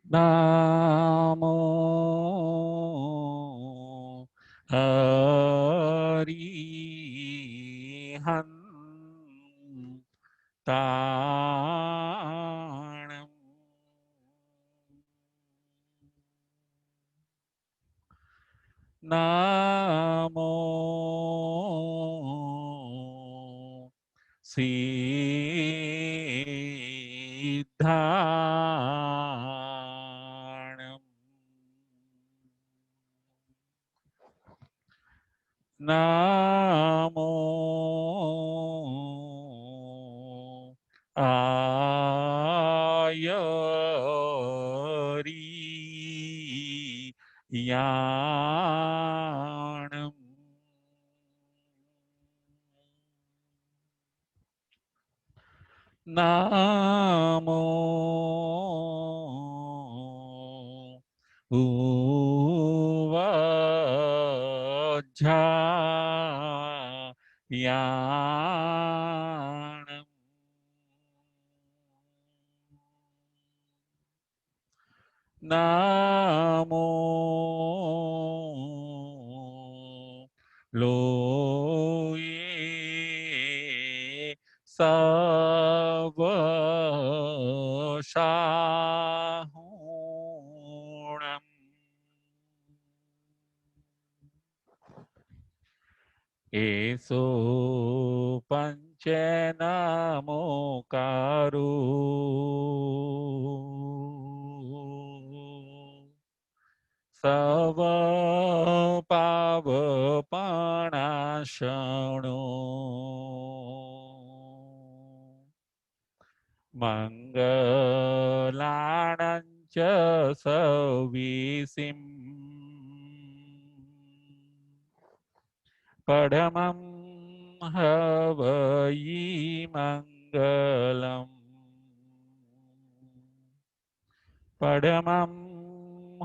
નામો હરિહંતાણમ. નામો સિદ્ધાણમ. નામો આયરિયાણમ. નામો ઉવજ્જાયાણમ. નામો લોયે સવશાહુણમ. એસો પંચનમોકારો સવ પાવપણાશણો મંગલાણં ચ સવિસિમ પરમં હવઈ મંગલમ. પરમં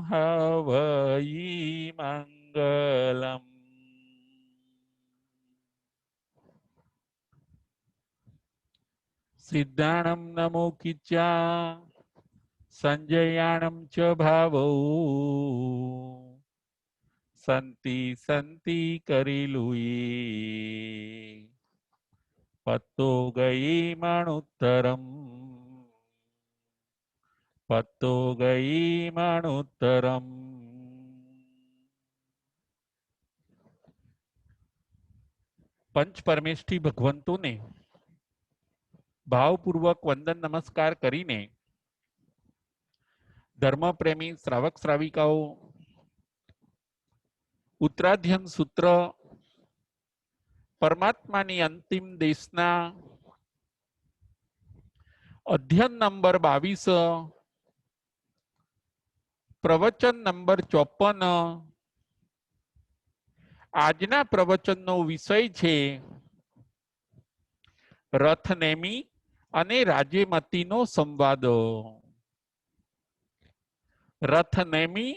હવઈ મંગલમ. સિદ્ધાણમ નમો કિચ્ચા સંજયાણમ ચ ભાવૌ સંતિ સંતિ કરીલુયે પત્તો ગઈ મણુત્તરમ. પત્તો ગઈ મણુત્તરમ. પંચ પરમેષ્ઠી ભગવંતોને ભાવપૂર્વક વંદન નમસ્કાર કરીને ધર્મપ્રેમી શ્રાવક શ્રાવિકાઓ ઉત્તરાધ્યન સૂત્ર પરમાત્માની અંતિમ દેશના અધ્યયન નંબર 22 પ્રવચન નંબર 54 આજના પ્રવચનનો વિષય છે રથનેમી અને રાજ્યમતીનો સંવાદ. રથનેમી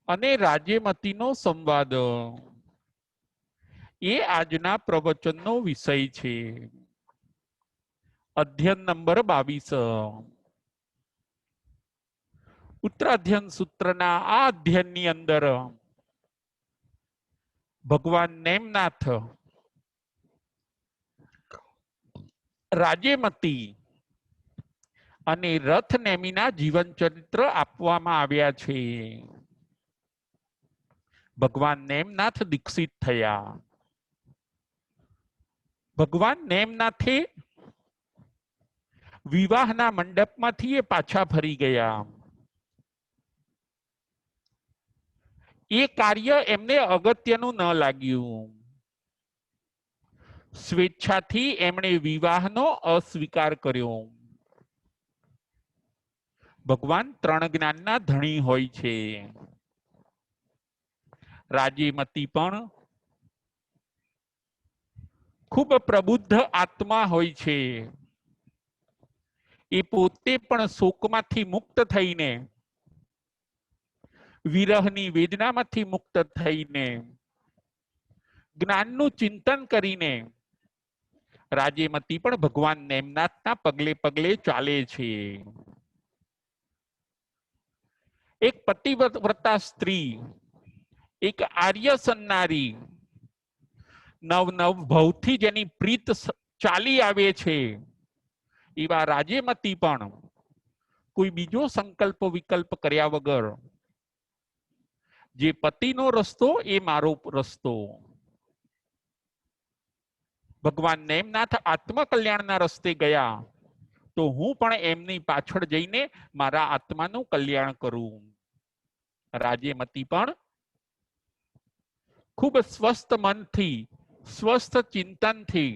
અને રાજ્યમતીનો સંવાદ એ આજના પ્રવચનનો વિષય છે. અધ્યયન નંબર 22 ઉત્તરાધ્યન સૂત્રના આ અધ્યયનની અંદર ભગવાન નેમનાથ રાજ્યમતી અને રથનેમીના જીવન ચરિત્ર આપવામાં આવ્યા છે. ભગવાન નેમનાથ દીક્ષિત થયા. ભગવાન નેમનાથે વિવાહના મંડપમાંથી એ પાછા ફરી ગયા. એ કાર્ય એમને અગત્યનું ન લાગ્યું. સ્વેચ્છાથી એમણે વિવાહનો અસ્વીકાર કર્યો. ભગવાન ત્રણ જ્ઞાનના ધણી હોય છે. રાજ્યમતી પણ ખૂબ પ્રબુદ્ધ આત્મા હોય છે. એ પોતે પણ શોકમાંથી મુક્ત થઈને વિરહની વેદનામાંથી મુક્ત થઈને જ્ઞાનનું ચિંતન કરીને રાજ્યમતી પણ ભગવાન નેમનાથના પગલે પગલે ચાલે છે. એક પતિવ્રતા સ્ત્રી, એક આર્ય સન્નારી, નવ નવ ભવથી જેની પ્રીત ચાલી આવે છે, એવા રાજેમતી પણ કોઈ બીજો સંકલ્પ વિકલ્પ કર્યા વગર જે પતિનો રસ્તો એ મારો રસ્તો, ભગવાન નેમનાથ આત્મકલ્યાણના રસ્તે ગયા તો હું પણ એમની પાછળ જઈને મારા આત્માનું કલ્યાણ કરું. રાજેમતી પણ ખૂબ સ્વસ્થ મનથી, સ્વસ્થ ચિંતનથી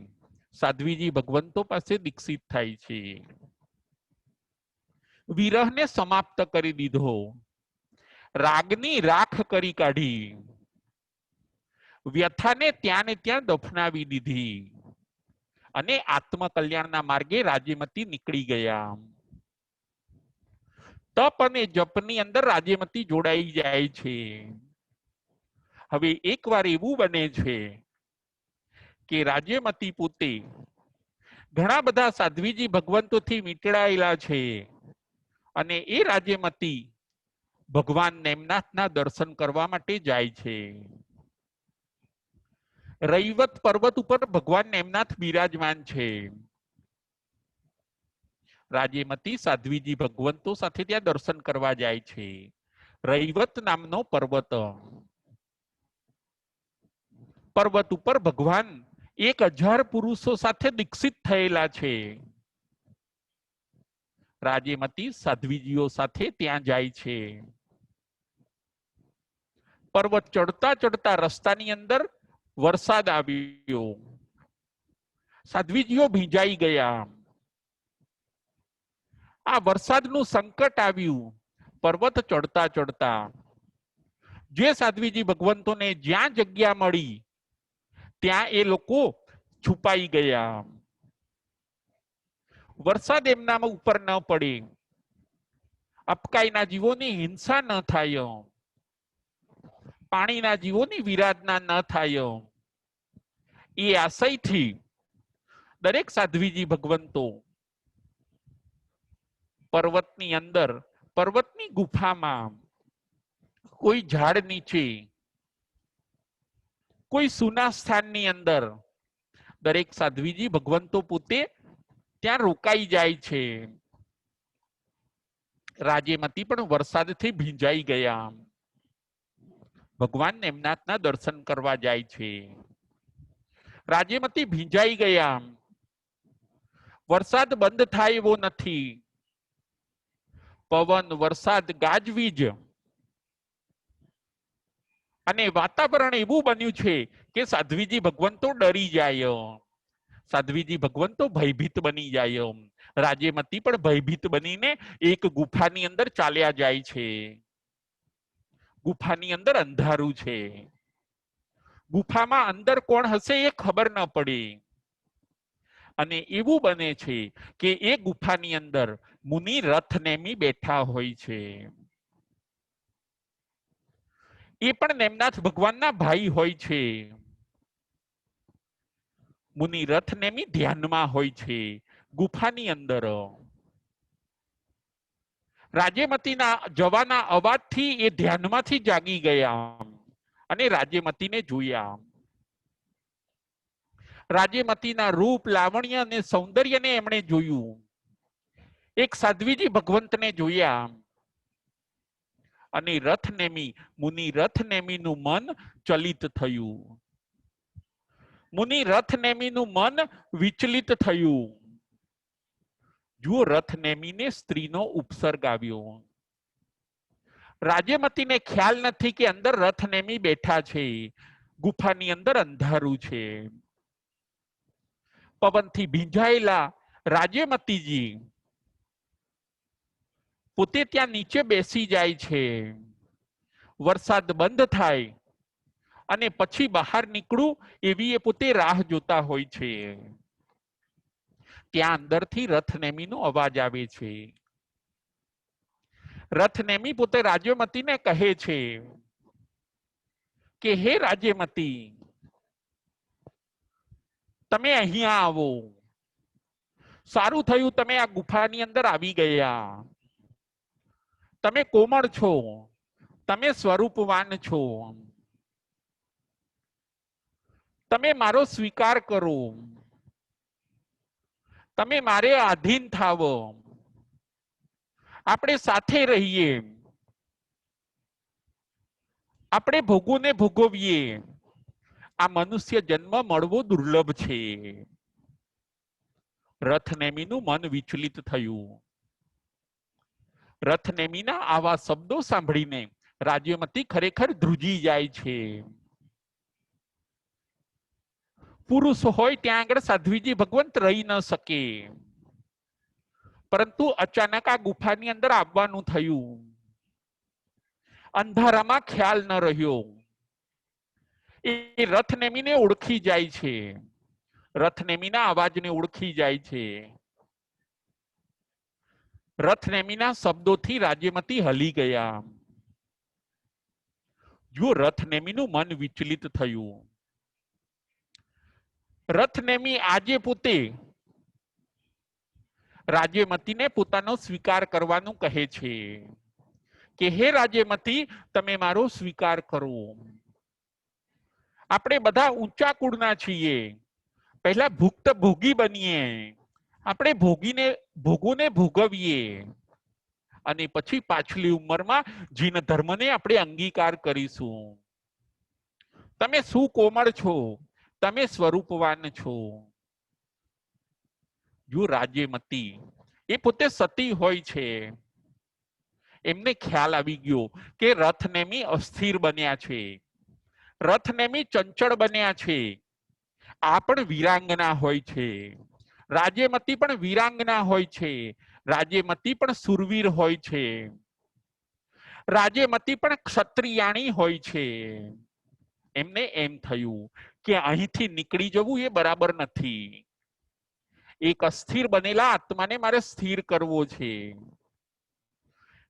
સાધ્વીજી ભગવંતો પાસે દીક્ષિત થાય છે. વિરહને સમાપ્ત કરી દીધો, રાગની રાખ કરી કાઢી, વ્યથાને ત્યાં ને ત્યાં દફનાવી દીધી અને આત્મકલ્યાણના માર્ગે રાજેમતી નીકળી ગયા. તપ અને જપની અંદર રાજેમતી જોડાઈ જાય છે. હવે એકવાર એવું બને છે કે રાજેમતી પોતે ઘણા બધા સાધ્વીજી ભગવંતોથી વીંટળાયેલા છે અને એ રાજેમતી ભગવાન નેમનાથના દર્શન કરવા માટે જાય છે. રૈવત પર્વત ઉપર ભગવાન નેમનાથ બિરાજમાન છે. રાજેમતી સાધ્વીજી ભગવંતો સાથે ત્યાં દર્શન કરવા જાય છે. રૈવત નામનો પર્વત, પર્વત ઉપર ભગવાન 1000 પુરુષો સાથે દીક્ષિત થયેલા છે. રાજેમતી સાધ્વીજીઓ સાથે ત્યાં જાય છે. પર્વત ચડતા ચડતા રસ્તાની અંદર વરસાદ આવ્યો, સાધ્વીજીઓ ભીંજાઈ ગયા. આ વરસાદનું સંકટ આવ્યું પર્વત ચડતા ચડતા. જે સાધ્વીજી ભગવંતોને જ્યાં જગ્યા મળી ત્યાં એ લોકો છુપાઈ ગયા. વરસાદ એમના ઉપર ન પડે, અપકાઈના જીવોની હિંસા ન થાય, પાણીના જીવોની વિરાધના ન થાય, એ આશયથી દરેક સાધ્વીજી ભગવંતો પર્વતની અંદર, પર્વતની ગુફામાં, કોઈ ઝાડ નીચે, કોઈ સુના સ્થાનની અંદર દરેક સાધ્વીજી ભગવંતો પોતે ત્યાં રોકાઈ જાય છે. રાજેમતી પણ વરસાદથી ભીંજાઈ ગયા, ભગવાન નેમનાથના દર્શન કરવા જાય છે. રાજેમતી ભીંજાઈ ગયા, વરસાદ બંધ થાય એવો નથી. પવન, વરસાદ, ગાજવીજ અને વાતાવરણ એવું બન્યું છે કે સાધ્વીજી ભગવંતો ડરી જાય, સાધ્વીજી ભગવંતો ભયભીત બની જાય. રાજેમતી પણ ભયભીત બનીને એક ગુફાની અંદર ચાલ્યા જાય છે. ગુફાની અંદર અંધારું છે, ગુફામાં અંદર કોણ હશે એ ખબર ન પડે. અને એવું બને છે કે એ ગુફાની અંદર મુનિ રથ નેમી બેઠા હોય છે. એ પણ નેમનાથ ભગવાનના ભાઈ હોય છે. મુનિ રથ નેમી ધ્યાનમાં હોય છે ગુફાની અંદર. રાજેમતીના જવાના અવાજથી એ ધ્યાનમાંથી જાગી ગયા અને રાજેમતીને જોયા. રાજેમતીના રૂપ, લાવણ્ય અને સૌંદર્યને એમણે જોયું. એક સાધ્વીજી ભગવંતને જોયા અને રથનેમી, મુનિ રથનેમીનું મન ચલિત થયું. મુનિ રથનેમીનું મન વિચલિત થયું. જુઓ, રથનેમીને સ્ત્રીનો ઉપસર્ગ આવ્યો. રાજેમતીને ખ્યાલ નથી કે અંદર રથનેમી બેઠા છે, ગુફાની અંદર અંધારું છે. પવનથી ભીંજાયેલા રાજેમતીજી પોતે ત્યાં નીચે બેસી જાય છે. વરસાદ બંધ થાય અને પછી બહાર નીકળું એવી એ પોતે રાહ જોતા હોય છે. ત્યાં અંદરથી રથનેમીનો અવાજ આવે છે. રથનેમી પોતે રાજ્યમતીને કહે છે કે હે રાજ્યમતી, તમે અહીંયા આવો. સારું થયું તમે આ ગુફાની અંદર આવી ગયા. તમે કોમળ છો, તમે સ્વરૂપવાન છો, તમે મારો સ્વીકાર કરો, તમે મારે આધીન થાવો, આપણે સાથે રહીએ, આપણે ભોગોને ભોગવીએ. આ મનુષ્ય જન્મ મળવો દુર્લભ છે. રથનેમીનું મન વિચલિત થયું. રથનેમીના આવા શબ્દો સાંભળીને રાજ્યમતી ખરેખર ધ્રુજી જાય છે. પુરુષ હોય ત્યાં આગળ સાધ્વીજી ભગવંત રહી ન શકે, પરંતુ અચાનક આ ગુફાની અંદર આવવાનું થયું. અંધારામાં ખ્યાલ ન રહ્યો. એ રથનેમીને ઓળખી જાય છે, રથનેમીના અવાજને ઓળખી જાય છે. રથનેમીના શબ્દોથી રાજ્યમતી હલી ગયા. જો રથનેમીનું મન વિચલિત થયું. રથનેમી આજે પોતે રાજ્યમતીને પોતાનો સ્વીકાર કરવાનું કહે છે કે હે રાજ્યમતી, તમે મારો સ્વીકાર કરો. આપણે બધા ઊંચા કુળના છીએ, પહેલા ભુક્ત ભોગી બનીએ, આપણે ભોગોને ભોગવીએ અને પછી પાછલી ઉંમરમાં જીન ધર્મને આપણે અંગીકાર કરીશું. તમે શું કોમળ છો, તમે સ્વરૂપવાન છો. જો રાજ્યમતી એ પોતે સતી હોય છે, એમને ખ્યાલ આવી ગયો કે રથનેમી અસ્થિર બન્યા છે, રથનેમી ચંચળ બન્યા છે. આ પણ વીરાંગના હોય છે, રાજ્યમતી પણ વીરાંગના હોય છે, રાજ્યમતી પણ સુરવીર હોય છે, રાજ્યમતી પણ ક્ષત્રિયાણી હોય છે. એમને એમ થયું કે અહીંથી નીકળી જવું એ બરાબર નથી. એક અસ્થિર બનેલા આત્માને મારે સ્થિર કરવો છે.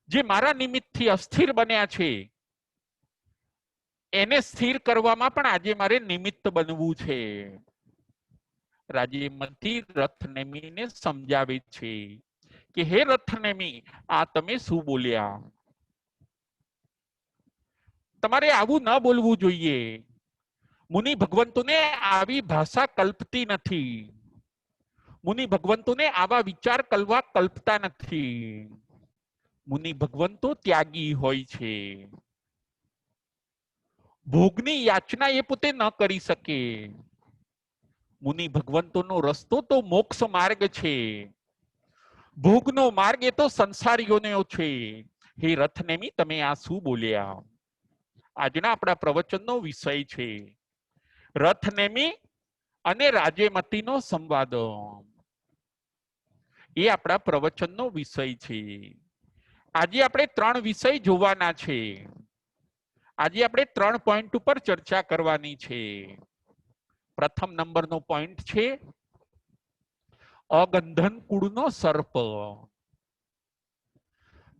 જે મારા નિમિત્તથી અસ્થિર બન્યા છે એને સ્થિર કરવામાં પણ આજે મારે નિમિત્ત બનવું છે. રાજ્યમતી રથનેમીને સમજાવે છે કે હે રથનેમી, આ તમે શું બોલ્યા? તમારે આવું ન બોલવું જોઈએ. મુનિ ભગવંતોને આવી ભાષા કલ્પતી નથી. મુનિ ભગવંતોને આવા વિચાર કલ્પતા નથી. મુનિ ભગવંતો ત્યાગી હોય છે. ભોગની યાચના એ પોતે ન કરી શકે. મુનિ ભગવંતોનો રસ્તો તો મોક્ષ માર્ગ છે. ભોગનો માર્ગ એ તો સંસારીઓનો છે. હે રથનેમી, તમે આ શું બોલ્યા? આજના આપણા પ્રવચનનો વિષય છે રથનેમી અને રાજ્યમતીનો સંવાદ. એ આપણા પ્રવચનનો વિષય છે. આજે આપણે 3 વિષય જોવાના છે. આજે આપણે 3 પોઈન્ટ ઉપર ચર્ચા કરવાની છે. પ્રથમ નંબરનો પોઈન્ટ છે અગંધન કુળનો સર્પ.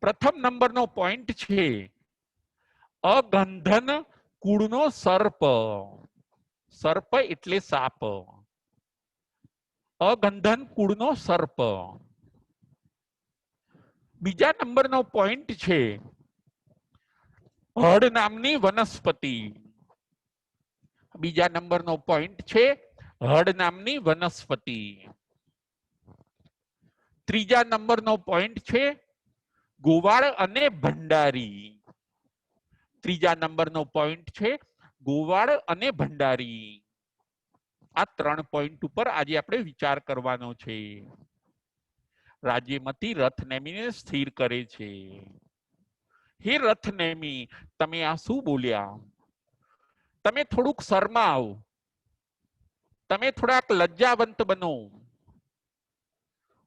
પ્રથમ નંબરનો પોઈન્ટ છે અગંધન કુળનો સર્પ. સર્પ એટલે સાપ. અગંધન કુળનો સર્પ. બીજા નંબરનો પોઈન્ટ છે હળ નામની વનસ્પતિ. બીજા નંબરનો પોઈન્ટ છે હળ નામની વનસ્પતિ. ત્રીજા નંબરનો પોઈન્ટ છે ગોવાળ અને ભંડારી. ત્રીજા નંબરનો પોઈન્ટ છે ગોવાળ અને ભંડારી. આ 3 પોઈન્ટ ઉપર આજે આપણે વિચાર કરવાનો છે. રાજ્યમતી રથનેમીને સ્થિર કરે છે. હે રથનેમી, તમે આ શું બોલ્યા? તમે થોડુંક શરમાવ, તમે થોડાક લજ્જાવંત બનો.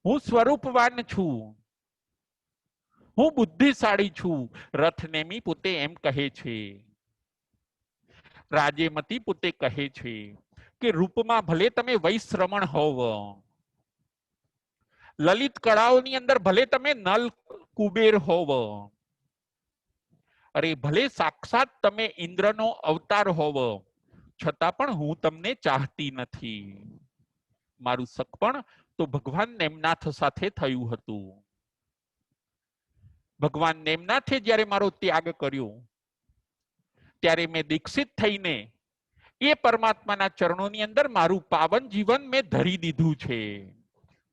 હું સ્વરૂપવાન છું, હું બુદ્ધિશાળી છું. રથનેમી પોતે એમ કહે છે. રાજ્યમતી પોતે કહે છે કે રૂપમાં ભલે તમે વૈશ્રમણ હોવ, લલિત કળાઓની અંદર ભલે તમે નલ કુબેર હોવ, અરે ભલે સાક્ષાત તમે ઇન્દ્રનો અવતાર હોવ, છતાં પણ હું તમને ચાહતી નથી. મારું સગપણ તો ભગવાન નેમનાથ સાથે થયું હતું. ભગવાન નેમનાથે જ્યારે મારો ત્યાગ કર્યો ત્યારે મેં દીક્ષિત થઈને એ પરમાત્માના ચરણોની અંદર મારું પાવન જીવન મેં ધરી દીધું છે.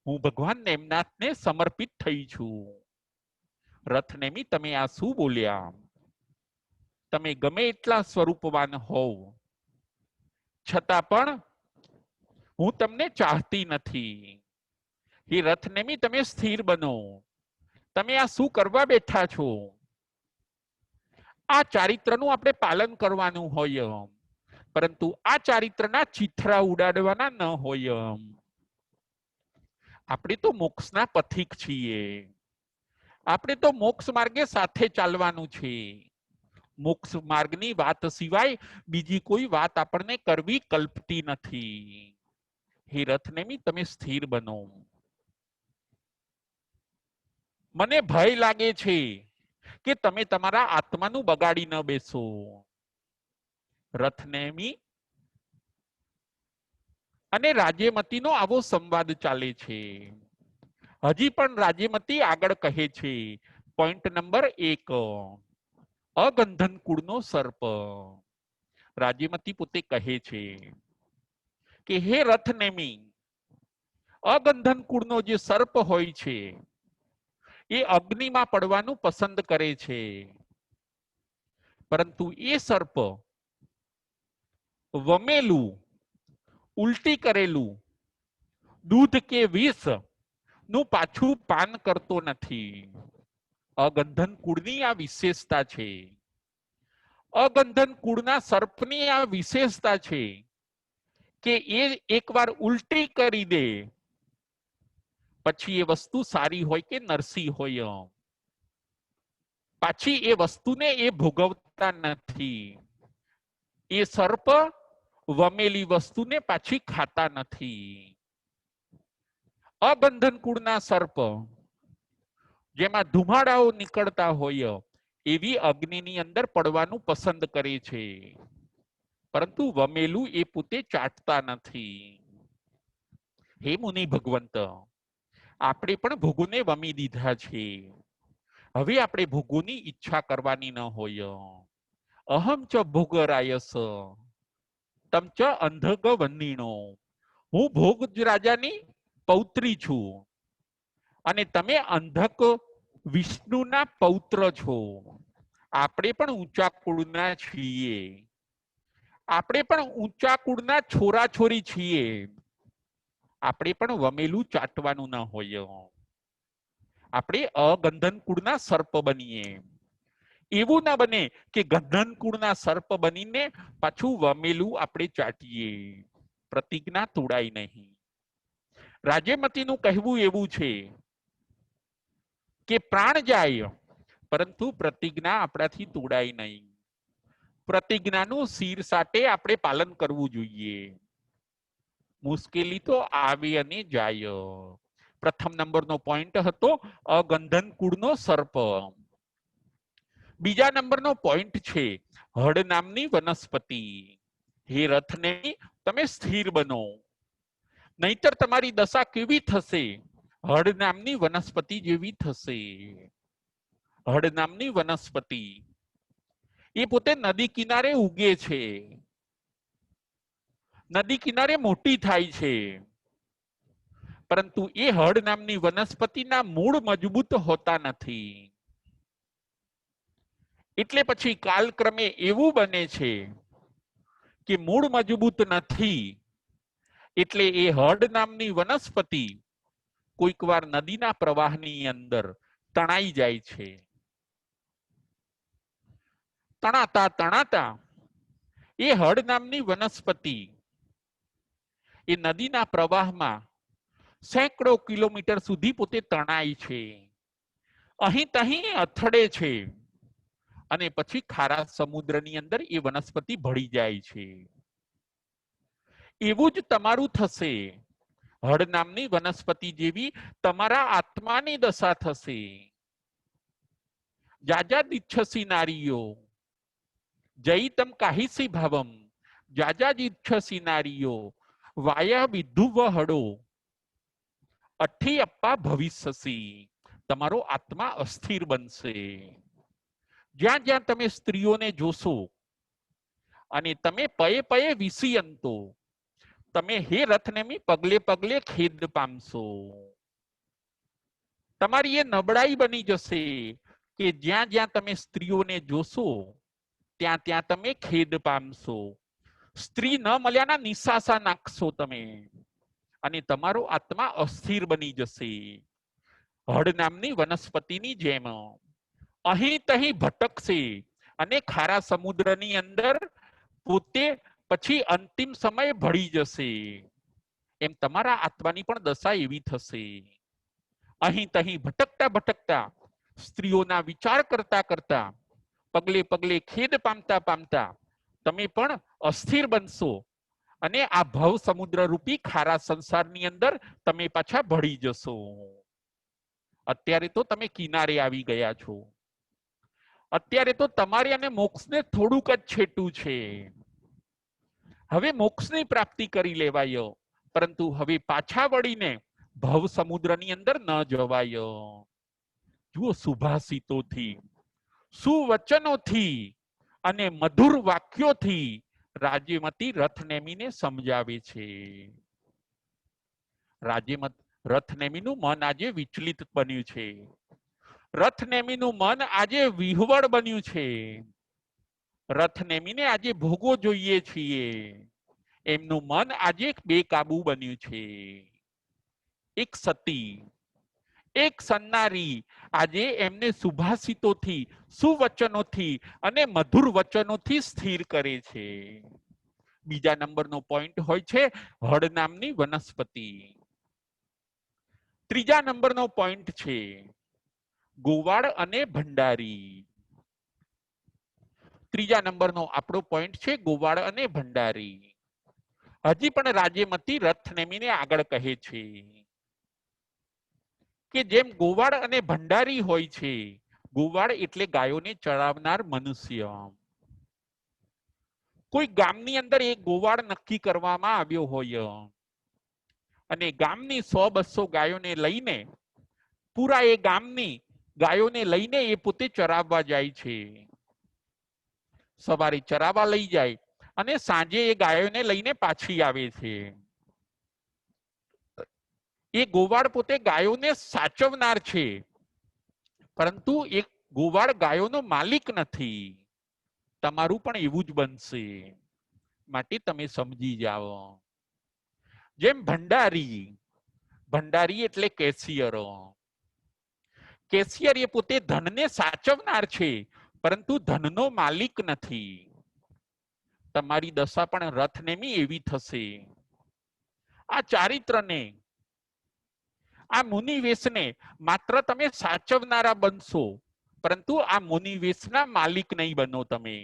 હું ભગવાન નેમનાથને સમર્પિત થઈ છું. રથનેમી તમે આ શું બોલ્યા? તમે ગમે એટલા સ્વરૂપવાન હોવ છતાં પણ હું તમને ચાહતી નથી. હે રથનેમી તમે સ્થિર બનો. તમે આ શું કરવા બેઠા છો? આ ચારિત્રનું આપણે પાલન કરવાનું હોય, પરંતુ આ ચારિત્રના ચિથરા ઉડાડવાના ન હોય. આપણે તો મોક્ષના પથિક છીએ. આપણે તો મોક્ષ માર્ગે સાથે ચાલવાનું છે. મોક્ષ માર્ગની વાત સિવાય બીજી કોઈ વાત આપણને કરવી કલ્પતી નથી. હે રથનેમી તમે સ્થિર બનો. મને ભય લાગે છે કે તમે તમારા આત્માનું બગાડી ન બેસો. રથનેમી અને રાજ્યમતીનો આવો સંવાદ ચાલે છે. હજી પણ રાજ્યમતી આગળ કહે છે, પોઈન્ટ નંબર 1, અગંધન કુળનો સર્પ. રાજ્યમતી પોતે કહે છે કે હે રથનેમી, અગંધન કુળનો જે સર્પ હોય છે એ અગ્નિમાં પડવાનું પસંદ કરે છે, પરંતુ એ સર્પ વમેલું, ઉલટી કરેલું દૂધ કે વિષ નું પાછું પાન કરતો નથી. અગંધન કુળની આ વિશેષતા છે. અગંધન કુળના સર્પની આ વિશેષતા છે કે એ એકવાર ઉલટી કરી દે પછી એ વસ્તુ સારી હોય કે નરસી હોય, પાછી એ વસ્તુને એ ભોગવતા નથી. એ સર્પ વમેલી વસ્તુને પાછી ખાતા નથી. અબંધન કુળના સર્પ જેમાં ધુમાડાઓ નીકળતા હોય એવી અગ્નિની અંદર પડવાનું પસંદ કરે છે, પરંતુ વમેલું એ પોતે ચાટતા નથી. હે મુનિ ભગવંત, આપણે પણ ભોગોને વમી દીધા છે. હવે આપણે ભોગોની ઈચ્છા કરવાની ન હોય. અહમ ચ ભોગરાયસ તમ ચ અંધગ વંદીણો. હું ભોગ રાજાની પૌત્રી છું અને તમે અંધક વિષ્ણુના પૌત્ર છો. આપણે પણ ઊંચા કુળના છીએ. આપણે પણ ઊંચા કુળના છોરા છોરી છીએ. આપણે પણ વમેલું ચાટવાનું ન હોય. આપણે અગંધન કુળના સર્પ બનીએ. એવું ના બને કે ગંધન કુળના સર્પ બનીને પાછું વમેલું આપણે ચાટીએ. પ્રતિજ્ઞા તોડાય નહીં. રાજ્યમતીનું કહેવું એવું છે કે પ્રાણ જાય પરંતુ પ્રતિજ્ઞા આપણાથી તોડાય નહીં. પ્રતિજ્ઞાનું શિર સાથે આપણે પાલન કરવું જોઈએ. મુશ્કેલી તો આવે અને જાય. પ્રથમ નંબરનો પોઈન્ટ હતો અગંધન કુળનો સર્પ. બીજા નંબરનો પોઈન્ટ છે હળ નામની વનસ્પતિ. હે રથને તમે સ્થિર બનો, નહીતર તમારી દશા કેવી થશે? હળ નામની વનસ્પતિ જેવી થશે. હળ નામની વનસ્પતિ એ પોતે નદી કિનારે ઉગે છે, નદી કિનારે મોટી થાય છે, પરંતુ એ હળ નામની વનસ્પતિના મૂળ મજબૂત હોતા નથી. એટલે પછી કાલક્રમે એવું બને છે કે મૂળ મજબૂત નથી, એટલે એ હળ નામની વનસ્પતિ કોઈક વાર નદીના પ્રવાહની અંદર તણાઈ જાય છે. તણાતા તણાતા એ હળ નામની વનસ્પતિ એ નદીના પ્રવાહમાં સેંકડો કિલોમીટર સુધી પોતે તણાય છે. અહીં તહીં અથડે છે અને પછી ખારા સમુદ્રની અંદર એ વનસ્પતિ ભળી જાય છે. એવું જ તમારું થશે. હળ નામની વનસ્પતિ જેવી તમારા આત્માની દશા થશે. જાજા દિચ્છસી નારીઓ જયિતમ કાહિસી ભાવમ જાજા દિચ્છસી નારીઓ વાયા વિધુવ હડો અઠ્ઠી અપ્પા ભવિષ્યસી. તમારો આત્મા અસ્થિર બનશે. જ્યાં જ્યાં તમે સ્ત્રીઓને જોશો અને તમે પયે પયે વિષયંતો, તમે હે રથનેમી પગલે પગલે ખેદ પામશો. તમારી એ નબળાઈ બની જશે કે જ્યાં જ્યાં તમે સ્ત્રીઓને જોશો ત્યાં ત્યાં તમે ખેદ પામશો. સ્ત્રી ન મળ્યાના નિશાસા નાખશો તમે અને તમારો આત્મા અસ્થિર બની જશે. હળ નામની વનસ્પતિની જેમ અહીં તહીં ભટકશે અને ખારા સમુદ્રની અંદર પોતે પછી અંતિમ સમય ભળી જશે. એમ તમારા આત્માની પણ દશા એવી થશે. અહીં તહીં ભટકતા ભટકતા, સ્ત્રીઓના વિચાર કરતા કરતા, પગલે પગલે ખેદ પામતા પામતા તમે પણ અસ્થિર બનશો અને આ ભવ સમુદ્ર રૂપી ખારા સંસારની અંદર તમે પાછા ભળી જશો. અત્યારે તો તમે કિનારે આવી ગયા છો. અત્યારે તો તમારે અને મોક્ષને થોડુંક જ છેટું છે. હવે મોક્ષની પ્રાપ્તિ કરી લેવાય, પરંતુ હવે પાછા વળીને ભવ સમુદ્રની અંદર ન જવાય. જુઓ, સુભાષિતોથી, સુવચનોથી અને મધુર વાક્યોથી રાજ્યમતી રથનેમીને સમજાવે છે. રથનેમીનું મન આજે વિચલિત બન્યું છે. રથનેમીનું મન આજે વિહવળ બન્યું છે. રથનેમીને આજે ભોગો જોઈએ છીએ. એમનું મન આજે બેકાબુ બન્યું છે. એક સતી, એક સન્નારી આજે એમને સુભાષિતોથી, સુવચનોથી અને મધુર વચનોથી સ્થિર કરે છે. બીજા નંબરનો પોઈન્ટ હોય છે હળ નામની વનસ્પતિ. ત્રીજા નંબરનો પોઈન્ટ છે ગોવાળ અને ભંડારી. ત્રીજા નંબરનો આપણો પોઈન્ટ છે ગોવાળ અને ભંડારી. હજી પણ રાજ્યમતી રથનેમીને આગળ કહે છે કે જેમ ગોવાળ અને ભંડારી હોય છે, ગોવાળ એટલે ગાયોને ચરાવનાર મનુષ્ય. કોઈ ગામની અંદર એક ગોવાળ નક્કી કરવામાં આવ્યો હોય અને ગામની 100-200 ગાયોને લઈને, પૂરા એ ગામની ગાયોને લઈને એ પોતે ચરાવવા જાય છે. સવારે ચરાવવા લઈ જાય અને સાંજે એ ગાયોને લઈને પાછી આવે છે. એ ગોવાળ પોતે ગાયોને સાચવનાર છે, પરંતુ એક ગોવાળ ગાયોનો માલિક નથી. તમારું પણ એવું જ બનશે, માટે તમે સમજી જાઓ. જેમ ભંડારી, ભંડારી એટલે કેશિયર. કેશિયર એ પોતે ધનને સાચવનાર છે, પરંતુ ધનનો માલિક નથી. તમારી દશા પણ રથનેમી એવી થશે. આ ચારિત્રને, આ મુનિવેશને માત્ર તમે સાચવનારા બનશો, પરંતુ આ મુનિવેશના માલિક નહીં બનો તમે.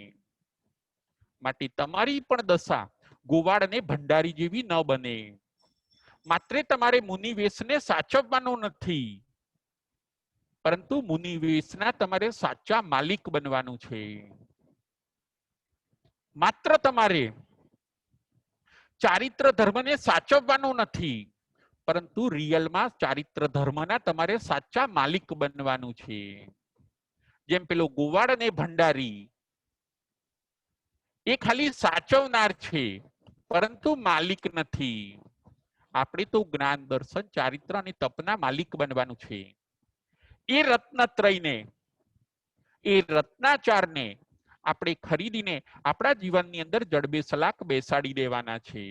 માટે તમારી પણ દશા ગોવાળ અને ભંડારી જેવી ન બને. માત્ર તમારે મુનિવેશને સાચવવાનો નથી, પરંતુ મુનિવેશના તમારે સાચા માલિક બનવાનું છે. માત્ર તમારે ચારિત્ર ધર્મને સાચવવાનો નથી, પરંતુ રિયલમાં ચારિત્ર ધર્મના તમારે સાચા માલિક બનવાનું છે. જેમ પેલો ગોવાળ અને ભંડારી એ ખાલી સાચવનાર છે, પરંતુ માલિક નથી. આપણે તો જ્ઞાન, દર્શન, ચારિત્ર અને તપના માલિક બનવાનું છે. એ રત્નત્રયને, એ રત્નાચારને આપણે ખરીદીને આપણા જીવનની અંદર જડબેસલાક બેસાડી દેવાના છે.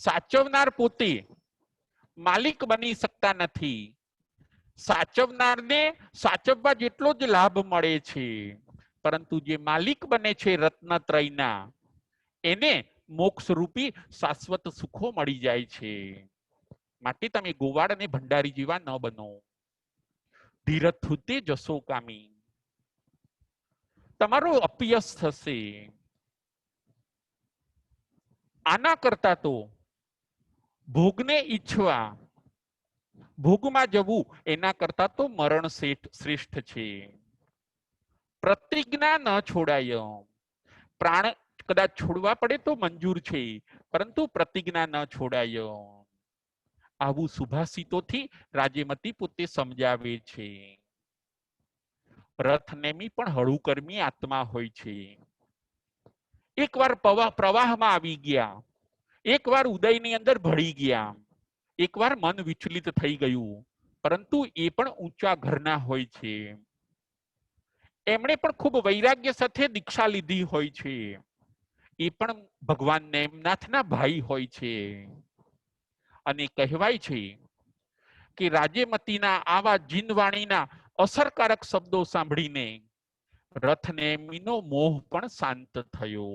સાચવનાર પોતે માલિક બની શકતા નથી. સાચવનારને સાચવવા જેટલો જ લાભ મળે છે, પરંતુ જે માલિક બને છે રત્નત્રયના, એને મોક્ષ રૂપી શાશ્વત સુખો મળી જાય છે. માટે તમે ગોવાળ અને ભંડારી જેવા ન બનો. ધીરજ થુતે જશો કામી. તમારો અપયશ થશે. આના કરતા તો ભોગને ઈચ્છવા, ભોગમાં જવું, એના કરતા તો મરણ શ્રેષ્ઠ છે. પ્રતિજ્ઞા ન છોડાય. પ્રાણ કદાચ છોડવા પડે તો મંજૂર છે, પરંતુ પ્રતિજ્ઞા ન છોડાય. આવું સુભાષિતોથી રાજ્યમતી પોતે સમજાવે છે. રથનેમી પણ હળુકર્મી આત્મા હોય છે. એકવાર પ્રવાહમાં આવી ગયા, એકવાર ઉદયની અંદર ભળી ગયા, એકવાર મન વિચલિત થઈ ગયું, પરંતુ એ પણ ઊંચા ઘરના હોય છે. એમણે પણ ખૂબ વૈરાગ્ય સાથે દીક્ષા લીધી હોય છે. એ પણ ભગવાન નેમનાથના ભાઈ હોય છે. અને કહેવાય છે કે રાજ્યમતીના આવા જીનવાણીના અસરકારક શબ્દો સાંભળીને રથનેમીનો મોહ પણ શાંત થયો.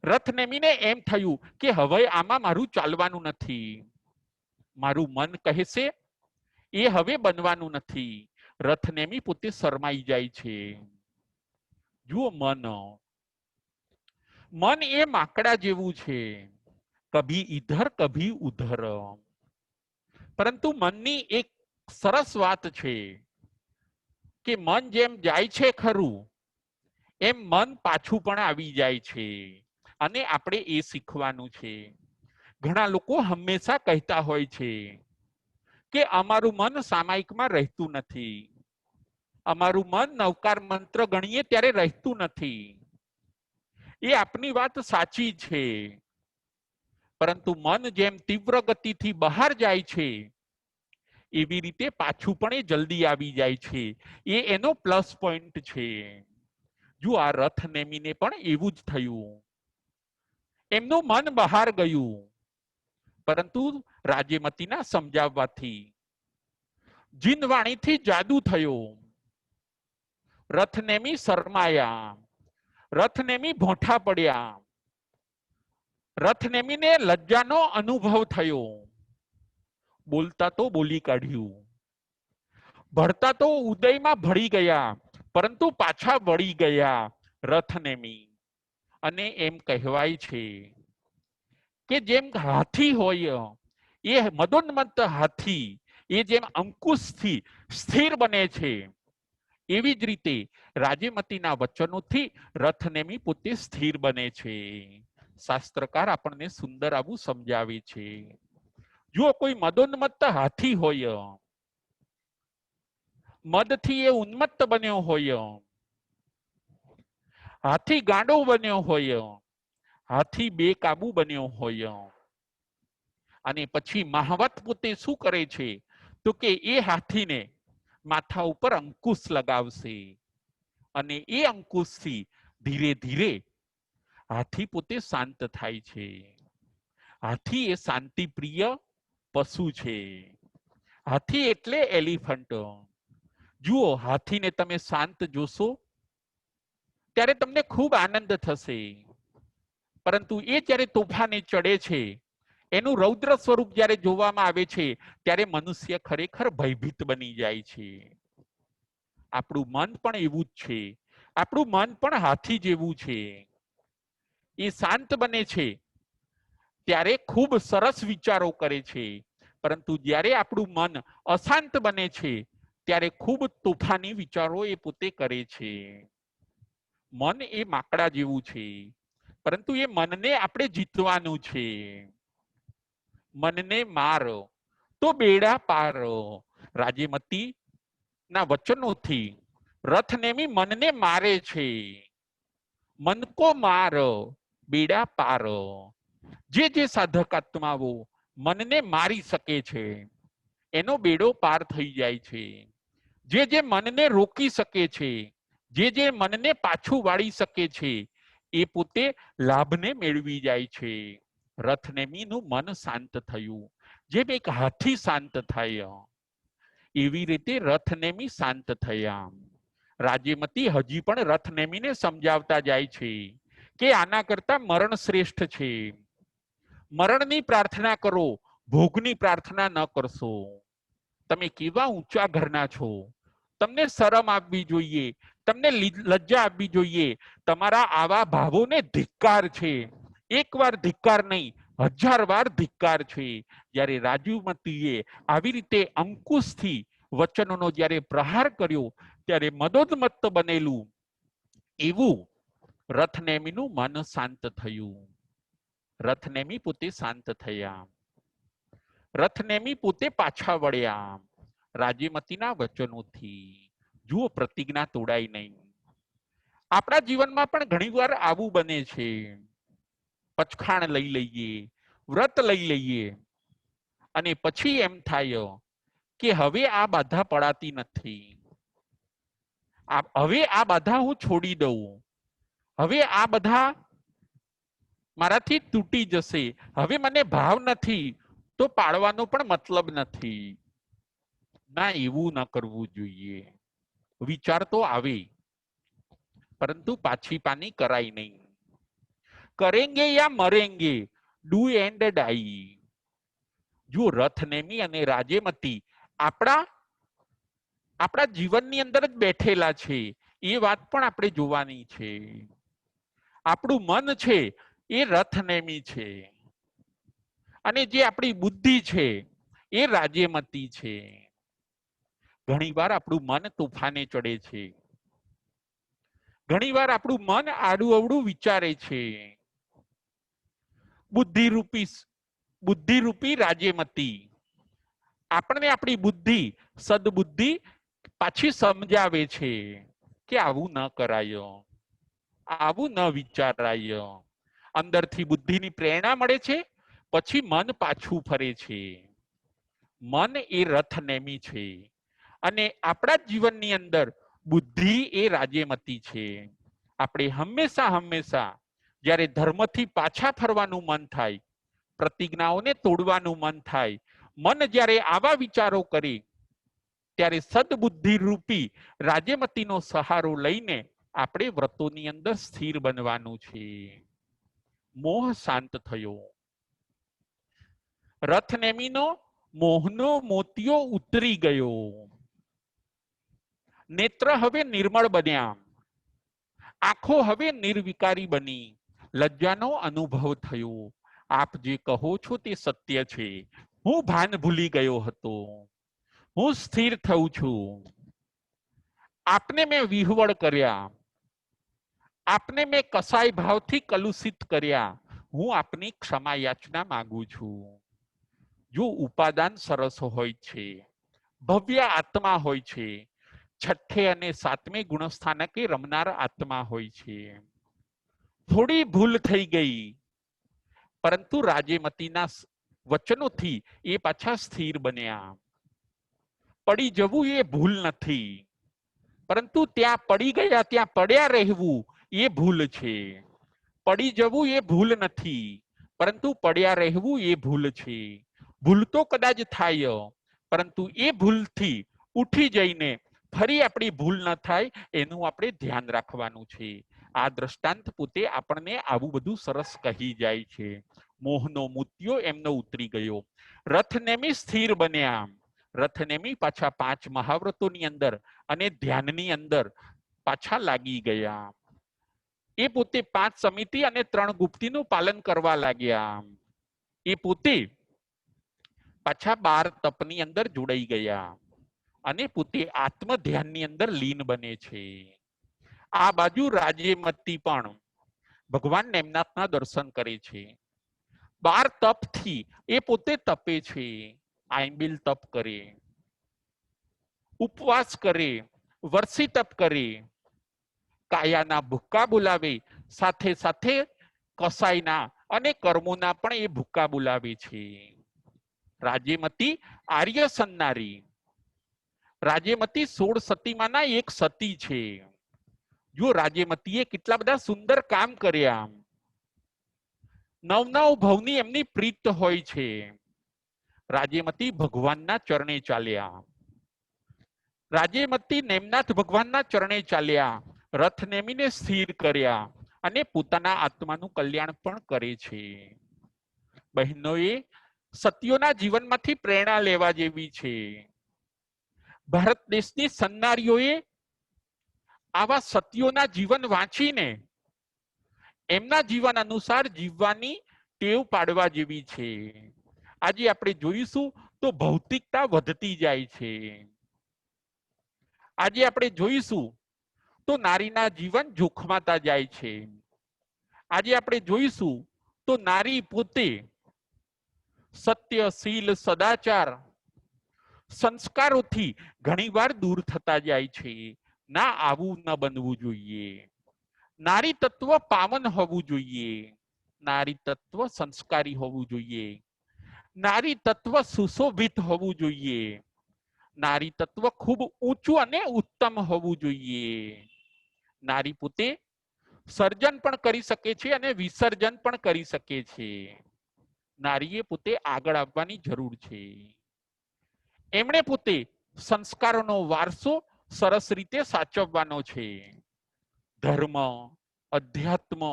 રથનેમીને એમ થયું કે હવે આમાં મારું ચાલવાનું નથી, મારું મન કહેશે એ હવે બનવાનું નથી. રથનેમી પોતે શરમાઈ જાય છે. જુઓ, મન એ માકડા જેવું છે, કભી ઇધર કભી ઉધર. પરંતુ મનની એક સરસ વાત છે કે મન જેમ જાય છે ખરું, એમ મન પાછું પણ આવી જાય છે. અને આપણે એ શીખવાનું છે. ઘણા લોકો હંમેશા કહેતા હોય છે કે અમારું મન સામાયિકમાં રહેતું નથી, અમારું મન નવકાર મંત્ર ગણીએ ત્યારે રહેતું નથી. એ આપની વાત સાચી છે, પરંતુ મન જેમ તીવ્ર ગતિથી બહાર જાય છે એવી રીતે પાછું પણ એ જલ્દી આવી જાય છે. એ એનો પ્લસ પોઈન્ટ છે. જો આ રથનેમીને પણ એવું જ થયું. એમનું મન બહાર ગયું, પરંતુ રાજ્યમતીના સમજાવવાથી, જીનવાણીથી જાદુ થયો. રથનેમી શરમાયા, રથનેમી ભોંઠા પડ્યા, રથનેમીને લજ્જાનો અનુભવ થયો. બોલતા તો બોલી કાઢ્યું, ભળતા તો ઉદયમાં ભળી ગયા, પરંતુ પાછા વળી ગયા રથનેમી. અને એમ કહેવાય છે કે જેમ હાથી હોય, એ મદોન્મત્ત હાથી એ જેમ અંકુશથી સ્થિર બને છે, એવી જ રીતે રાજ્યમતીના વચનોથી રથનેમી પોતે સ્થિર બને છે. શાસ્ત્રકાર આપણને સુંદર આવું સમજાવે છે. જો કોઈ મદોન્મત્ત હાથી હોય, મદથી એ ઉન્મત્ત બન્યો હોય, હાથી ગાંડો બન્યો હોય, હાથી બેકાબુ બન્યો હોય, અને પછી મહાવત પોતે શું કરે છે તો કે એ હાથીને માથા ઉપર અંકુશ લગાવશે, અને એ અંકુશથી ધીરે ધીરે હાથી પોતે શાંત થાય છે. હાથી એ શાંતિ પ્રિય પશુ છે. હાથી એટલે એલિફન્ટ. જુઓ, હાથીને તમે શાંત જોશો ત્યારે તમને ખૂબ આનંદ થશે, પરંતુ એ જ્યારે તોફાને ચડે છે, એનું રૌદ્ર સ્વરૂપ જ્યારે જોવામાં આવે છે ત્યારે મનુષ્ય ખરેખર ભયભીત બની જાય છે. આપણું મન પણ એવું જ છે. આપણું મન પણ હાથી જેવું છે. એ શાંત બને છે ત્યારે ખૂબ સરસ વિચારો કરે છે, પરંતુ જ્યારે આપણું મન અશાંત બને છે ત્યારે ખૂબ તોફાની વિચારો એ પોતે કરે છે. મન એ માકડા જેવું છે, પરંતુ એ મનને આપણે જીતવાનું છે. મનને મારો તો બેડા પાર. રાજ્યમતી ના વચનોથી રથનેમી મનને મારે છે. મન કો માર બેડા પાર. જે સાધક આત્માઓ મનને મારી શકે છે એનો બેડો પાર થઈ જાય છે. જે મનને રોકી શકે છે, જે મનને પાછું વાળી શકે છે, એ પોતે લાભને મેળવી જાય છે. રથનેમીનું મન શાંત થયું, જેમ એક હાથી શાંત થાય એવી રીતે રથનેમી શાંત થયા. રાજ્યમતી હજી પણ રથનેમીને સમજાવતા જાય છે કે આના કરતા મરણ શ્રેષ્ઠ છે. મરણની પ્રાર્થના કરો, ભોગની પ્રાર્થના ન કરશો. તમે કેવા ઊંચા ઘરના છો, તમને શરમ આપવી જોઈએ, તમને લજ્જા આપવી જોઈએ. તમારા આવા ભાવોને ધિક્કાર છે. એકવાર ધિક્કાર નહીં, 1000 વાર ધિક્કાર છે. જ્યારે રાજ્યમતીએ આવી રીતે અંકુશથી વચનોનો જ્યારે પ્રહાર કર્યો ત્યારે મદોન્મત્ત બનેલું એવું રથનેમીનું મન શાંત થયું. રથનેમી પોતે શાંત થયા. રથનેમી પોતે પાછા વળ્યા રાજ્યમતીના વચનોથી. જુઓ, પ્રતિજ્ઞા તોડાઈ નહીં. આપણા જીવનમાં પણ ઘણીવાર આવું બને છે. પચખાણ લઈ લઈએ, વ્રત લઈ લઈએ અને પછી એમ થાય કે હવે આ બાધા પડાતી નથી, હવે આ બાધા હું છોડી દઉં, હવે આ બધા મારાથી તૂટી જશે, હવે મને ભાવ નથી તો પાડવાનો પણ મતલબ નથી. ના, એવું ન કરવું જોઈએ. વિચાર તો આવે પરંતુ પાછી પાની કરાય નહીં. કરેંગે યા મરેંગે, ડુ એન્ડ ડાઈ. જો રથનેમી અને રાજ્યમતી આપણા જીવનની અંદર જ બેઠેલા છે, એ વાત પણ આપણે જોવાની છે. આપણું મન છે એ રથનેમી છે અને જે આપણી બુદ્ધિ છે એ રાજ્યમતી છે. ઘણીવાર આપણું મન તોફાને ચડે છે, ઘણીવાર આપણું મન આડું અવડું વિચારે છે. બુદ્ધિરૂપી રાજ્યમતી આપણને આપણી બુદ્ધિ, સદબુદ્ધિ પાછી સમજાવે છે કે આવું ન કરાય, આવું ન વિચારાય. અંદરથી બુદ્ધિની પ્રેરણા મળે છે, પછી મન પાછું ફરે છે. મન એ રથનેમી છે અને આપણા જીવનની અંદર બુદ્ધિ એ રાજ્યમતી છે. આપણે હંમેશા જ્યારે ધર્મથી પાછા ફરવાનું મન થાય, પ્રતિજ્ઞાઓને તોડવાનું મન થાય, મન જ્યારે આવા વિચારો કરે ત્યારે સદબુદ્ધિ રૂપી રાજ્યમતીનો સહારો લઈને આપણે વ્રતોની અંદર સ્થિર બનવાનું છે. મોહ શાંત થયો. રથનેમીનો મોહનો મોતિયો ઉતરી ગયો. નેત્ર હવે નિર્મળ બન્યા, આંખો હવે નિર્વિકારી બની. લજ્જાનો અનુભવ થયો. આપ જે કહો છો તે સત્ય છે, હું ભાન ભૂલી ગયો હતો, હું સ્થિર થઉં છું. આપને મેં વિહવળ કર્યા, આપને મેં કસાય ભાવથી કલુષિત કર્યા, હું આપની ક્ષમા યાચના માંગુ છું. જો ઉપાદાન સરસ હોય છે, ભવ્ય આત્મા હોય છે, છઠ્ઠે અને સાતમે ગુણસ્થાનકે રમનાર આત્મા હોય છે. થોડી ભૂલ થઈ ગઈ, પરંતુ રાજ્યમતીના વચનોથી એ પાછા સ્થિર બન્યા. પડી જવું એ ભૂલ નથી, પરંતુ ત્યાં પડી ગયા ત્યાં પડ્યા રહેવું એ ભૂલ છે. પડી જવું એ ભૂલ નથી, પરંતુ પડ્યા રહેવું એ ભૂલ છે. ભૂલ તો કદાચ થાય, પરંતુ એ ભૂલથી ઉઠી જઈને ફરી આપણી ભૂલ ન થાય એનું આપણે ધ્યાન રાખવાનું છે. આ દ્રષ્ટાંત પોતે આપણને આવું બધું સરસ કહી જાય છે. મોહનો મોતિયો એમનો ઉતરી ગયો. રથનેમી સ્થિર બન્યા. રથનેમી પાછા 5 મહાવ્રતોની અંદર અને ધ્યાનની અંદર પાછા લાગી ગયા. એ પોતે 5 સમિતિ અને 3 ગુપ્તીનું પાલન કરવા લાગ્યા. એ પોતે પાછા 12 તપની અંદર જોડાઈ ગયા અને પોતે આત્મ ધ્યાનની અંદર લીન બને છે. આ બાજુ રાજ્યમતી પણ ભગવાન નેમનાથના દર્શન કરે છે. 12 તપથી એ પોતે તપે છે. આંબિલ તપ કરે, ઉપવાસ કરે, વર્ષી તપ કરે, કાયાના ભૂક્કા બોલાવે, સાથે સાથે કસાયના અને કર્મોના પણ એ ભૂક્કા બોલાવે છે. રાજ્યમતી આર્ય સન્નારી, રાજ્યમતી 16 સતીમાંના એક સતી છે. જો રાજ્યમતીએ કેટલા બધા સુંદર કામ કર્યા. 9 ભવની એમની પ્રીત હોય છે. રાજ્યમતી ભગવાનના ચરણે ચાલ્યા. રાજ્યમતી નેમનાથ ભગવાનના ચરણે ચાલ્યા, રથનેમીને સ્થિર કર્યા અને પોતાના આત્માનું કલ્યાણ પણ કરે છે. બહેનોએ સતીઓના જીવનમાંથી પ્રેરણા લેવા જેવી છે. ભારત દેશની સન્નારીઓએ આવા સતીઓના જીવન વાંચીને એમના જીવન અનુસાર જીવવાની ટેવ પાડવા જેવી છે. આજે આપણે જોઈશું તો ભૌતિકતા વધતી જાય છે. આજે આપણે જોઈશું તો નારીના જીવન જોખમાતા જાય છે. આજે આપણે જોઈશું તો નારી પોતે સત્ય, શીલ, સદાચાર સંસ્કારોથી ઘણીવાર દૂર થતા જાય છે. ના, આવું ન બનવું જોઈએ. નારી તત્વ પાવન હોવું જોઈએ. નારી તત્વ સંસ્કારી હોવું જોઈએ. નારી તત્વ સુશોભિત હોવું જોઈએ. નારી તત્વ ખૂબ ઊંચું અને ઉત્તમ હોવું જોઈએ. નારી પોતે સર્જન પણ કરી શકે છે અને વિસર્જન પણ કરી શકે છે. નારીએ પોતે આગળ આવવાની જરૂર છે. એમણે પોતે સંસ્કારોનો વારસો સરસ રીતે સાચવવાનો છે. ધર્મ, અધ્યાત્મ,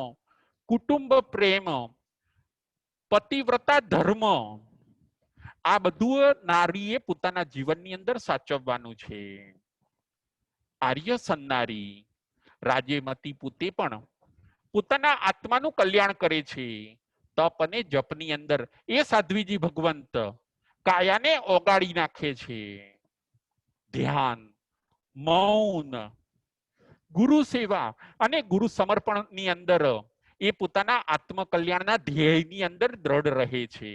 કુટુંબ પ્રેમ, પતિવ્રતા ધર્મ, આ બધું નારીએ પોતાના જીવનની અંદર સાચવવાનું છે. આર્ય સન્નારી રાજ્યમતી પોતે પણ પોતાના આત્માનું કલ્યાણ કરે છે. તપ અને જપની અંદર એ સાધ્વીજી ભગવંત કાયાને ઓગાળી નાખે છે. ધ્યાન, મૌન, ગુરુ સેવા અને ગુરુ સમર્પણની અંદર એ પોતાના આત્મકલ્યાણના ધ્યેયની અંદર દ્રઢ રહે છે.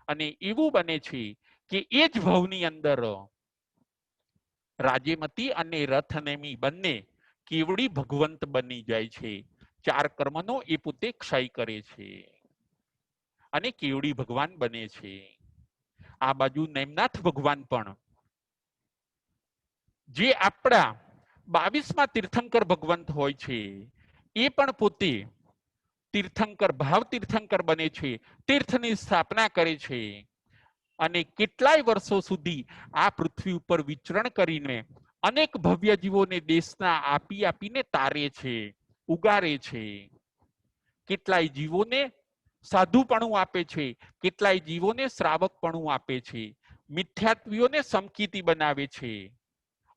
અને એવું બને છે કે એ જ ભવની અંદર રાજ્યમતી અને રથનેમી બંને કેવડી ભગવંત બની જાય છે. ચાર કર્મનો એ પોતે ક્ષય કરે છે અને કેવડી ભગવાન બને છે. આ બાજુ નેમનાથ ભગવાન પણ જે આપણા 22માં તીર્થંકર ભગવંત હોય છે, એ પણ પોતે તીર્થંકર ભાવ તીર્થંકર બને છે. તીર્થની સ્થાપના કરે છે અને કેટલાય વર્ષો સુધી આ પૃથ્વી ઉપર વિચરણ કરીને અનેક ભવ્ય જીવોને દેશના આપી આપીને તારે છે, ઉગારે છે. કેટલાય જીવોને સાધુપણું આપે છે, કેટલાય જીવોને શ્રાવકપણું આપે છે, મિથ્યાત્વીઓને સમકીતી બનાવે છે.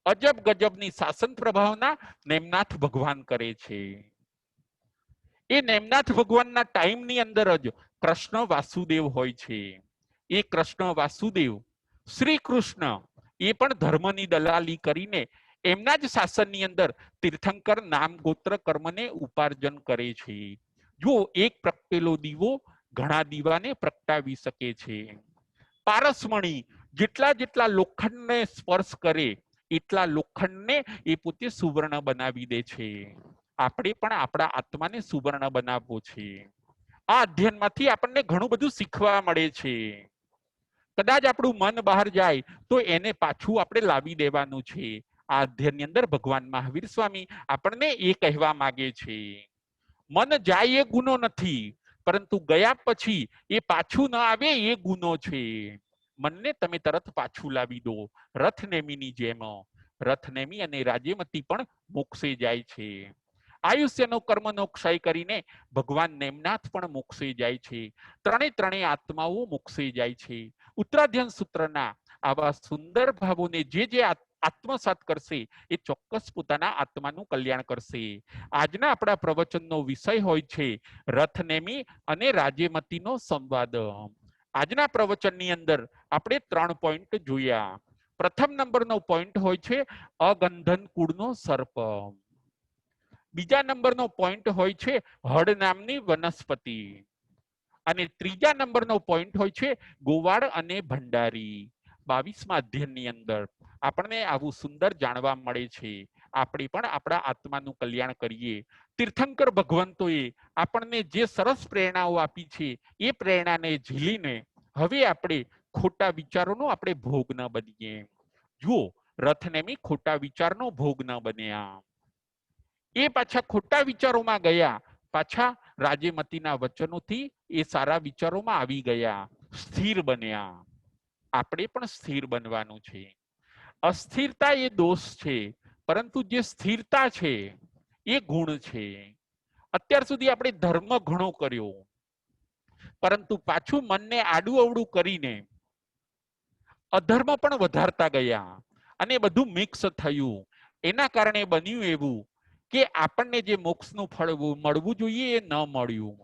અજબ ગજબની શાસન પ્રભાવના નેમનાથ ભગવાન કરે છે. એ નેમનાથ ભગવાનના ટાઈમની અંદર જ કૃષ્ણ વાસુદેવ હોય છે. એ કૃષ્ણ વાસુદેવ શ્રી કૃષ્ણ એ પણ ધર્મની દલાલી કરીને એમના જ શાસનની અંદર તીર્થંકર નામ ગોત્ર કર્મને ઉપાર્જન કરે છે. જો એક પ્રગટેલો દીવો ઘણા દીવાને પ્રગટાવી શકે છે. પારસમણી જેટલા જેટલા લોખંડને સ્પર્શ કરે એટલા લોખંડને એ પોતે સુવર્ણ બનાવી દે છે. આપણે પણ આપણા આત્માને સુવર્ણ બનાવવો છે. આ અધ્યયનમાંથી આપણને ઘણું બધું શીખવા મળે છે. કદાચ આપણું મન બહાર જાય તો એને પાછું આપણે લાવી દેવાનું છે. આ અધ્યયનની અંદર ભગવાન મહાવીર સ્વામી આપણને એ કહેવા માંગે છે. મન જાય એ ગુનો નથી, પરંતુ ગયા પછી એ પાછું ન આવે એ ગુનો છે. મનને તમે તરત પાછું લાવી દો. રથનેમીની જેમ રથનેમી અને રાજ્યમતી પણ મોક્ષે જાય છે. આયુષ્યનો કર્મનો ક્ષય કરીને ભગવાન નેમનાથ પણ મોક્ષે જાય છે. ત્રણેય આત્માઓ મોક્ષે જાય છે. ઉત્તરાધ્યન સૂત્રના આવા સુંદર ભાવોને જે આત્મસાત કરશે એ ચોક્કસ પોતાના આત્માનું કલ્યાણ કરશે. આજના આપણા પ્રવચનનો વિષય હોય છે રથનેમી અને રાજ્યમતીનો સંવાદ. આજના પ્રવચનની અંદર આપણે 3 પોઈન્ટ જોયા. પ્રથમ નંબરનો પોઈન્ટ હોય છે અગંધન કુળનો સર્પ. બીજા નંબરનો પોઈન્ટ હોય છે હળ નામની વનસ્પતિ. અને ત્રીજા નંબરનો પોઈન્ટ હોય છે ગોવાળ અને ભંડારી. 22મા અધ્યયનની અંદર આપણને આવું સુંદર જાણવા મળે છે. આપણે પણ આપણા આત્માનું કલ્યાણ કરીએ. તીર્થંકર ભગવંતોએ આપણને જે સરસ પ્રેરણાઓ આપી છે એ પ્રેરણાને ઝીલીને હવે આપણે ખોટા વિચારોનો આપણે ભોગ ન બનીએ. જુઓ, રથનેમી ખોટા વિચારનો ભોગ ન બન્યા. એ પાછા ખોટા વિચારોમાં ગયા, પાછા રાજ્યમતીના વચનોથી એ સારા વિચારોમાં આવી ગયા, સ્થિર બન્યા. આપણે પણ સ્થિર બનવાનું છે. અસ્થિરતા એ દોષ છે, પરંતુ જે સ્થિરતા છે એ ગુણ છે. અત્યાર સુધી આપણે ધર્મ ઘણો કર્યો, પરંતુ પાછું મનને આડું અવડું કરીને અધર્મ પણ વધારતા ગયા અને બધું મિક્સ થયું. એના કારણે બન્યું એવું કે આપણને જે મોક્ષનું ફળ મળવું જોઈએ એ ન મળ્યું.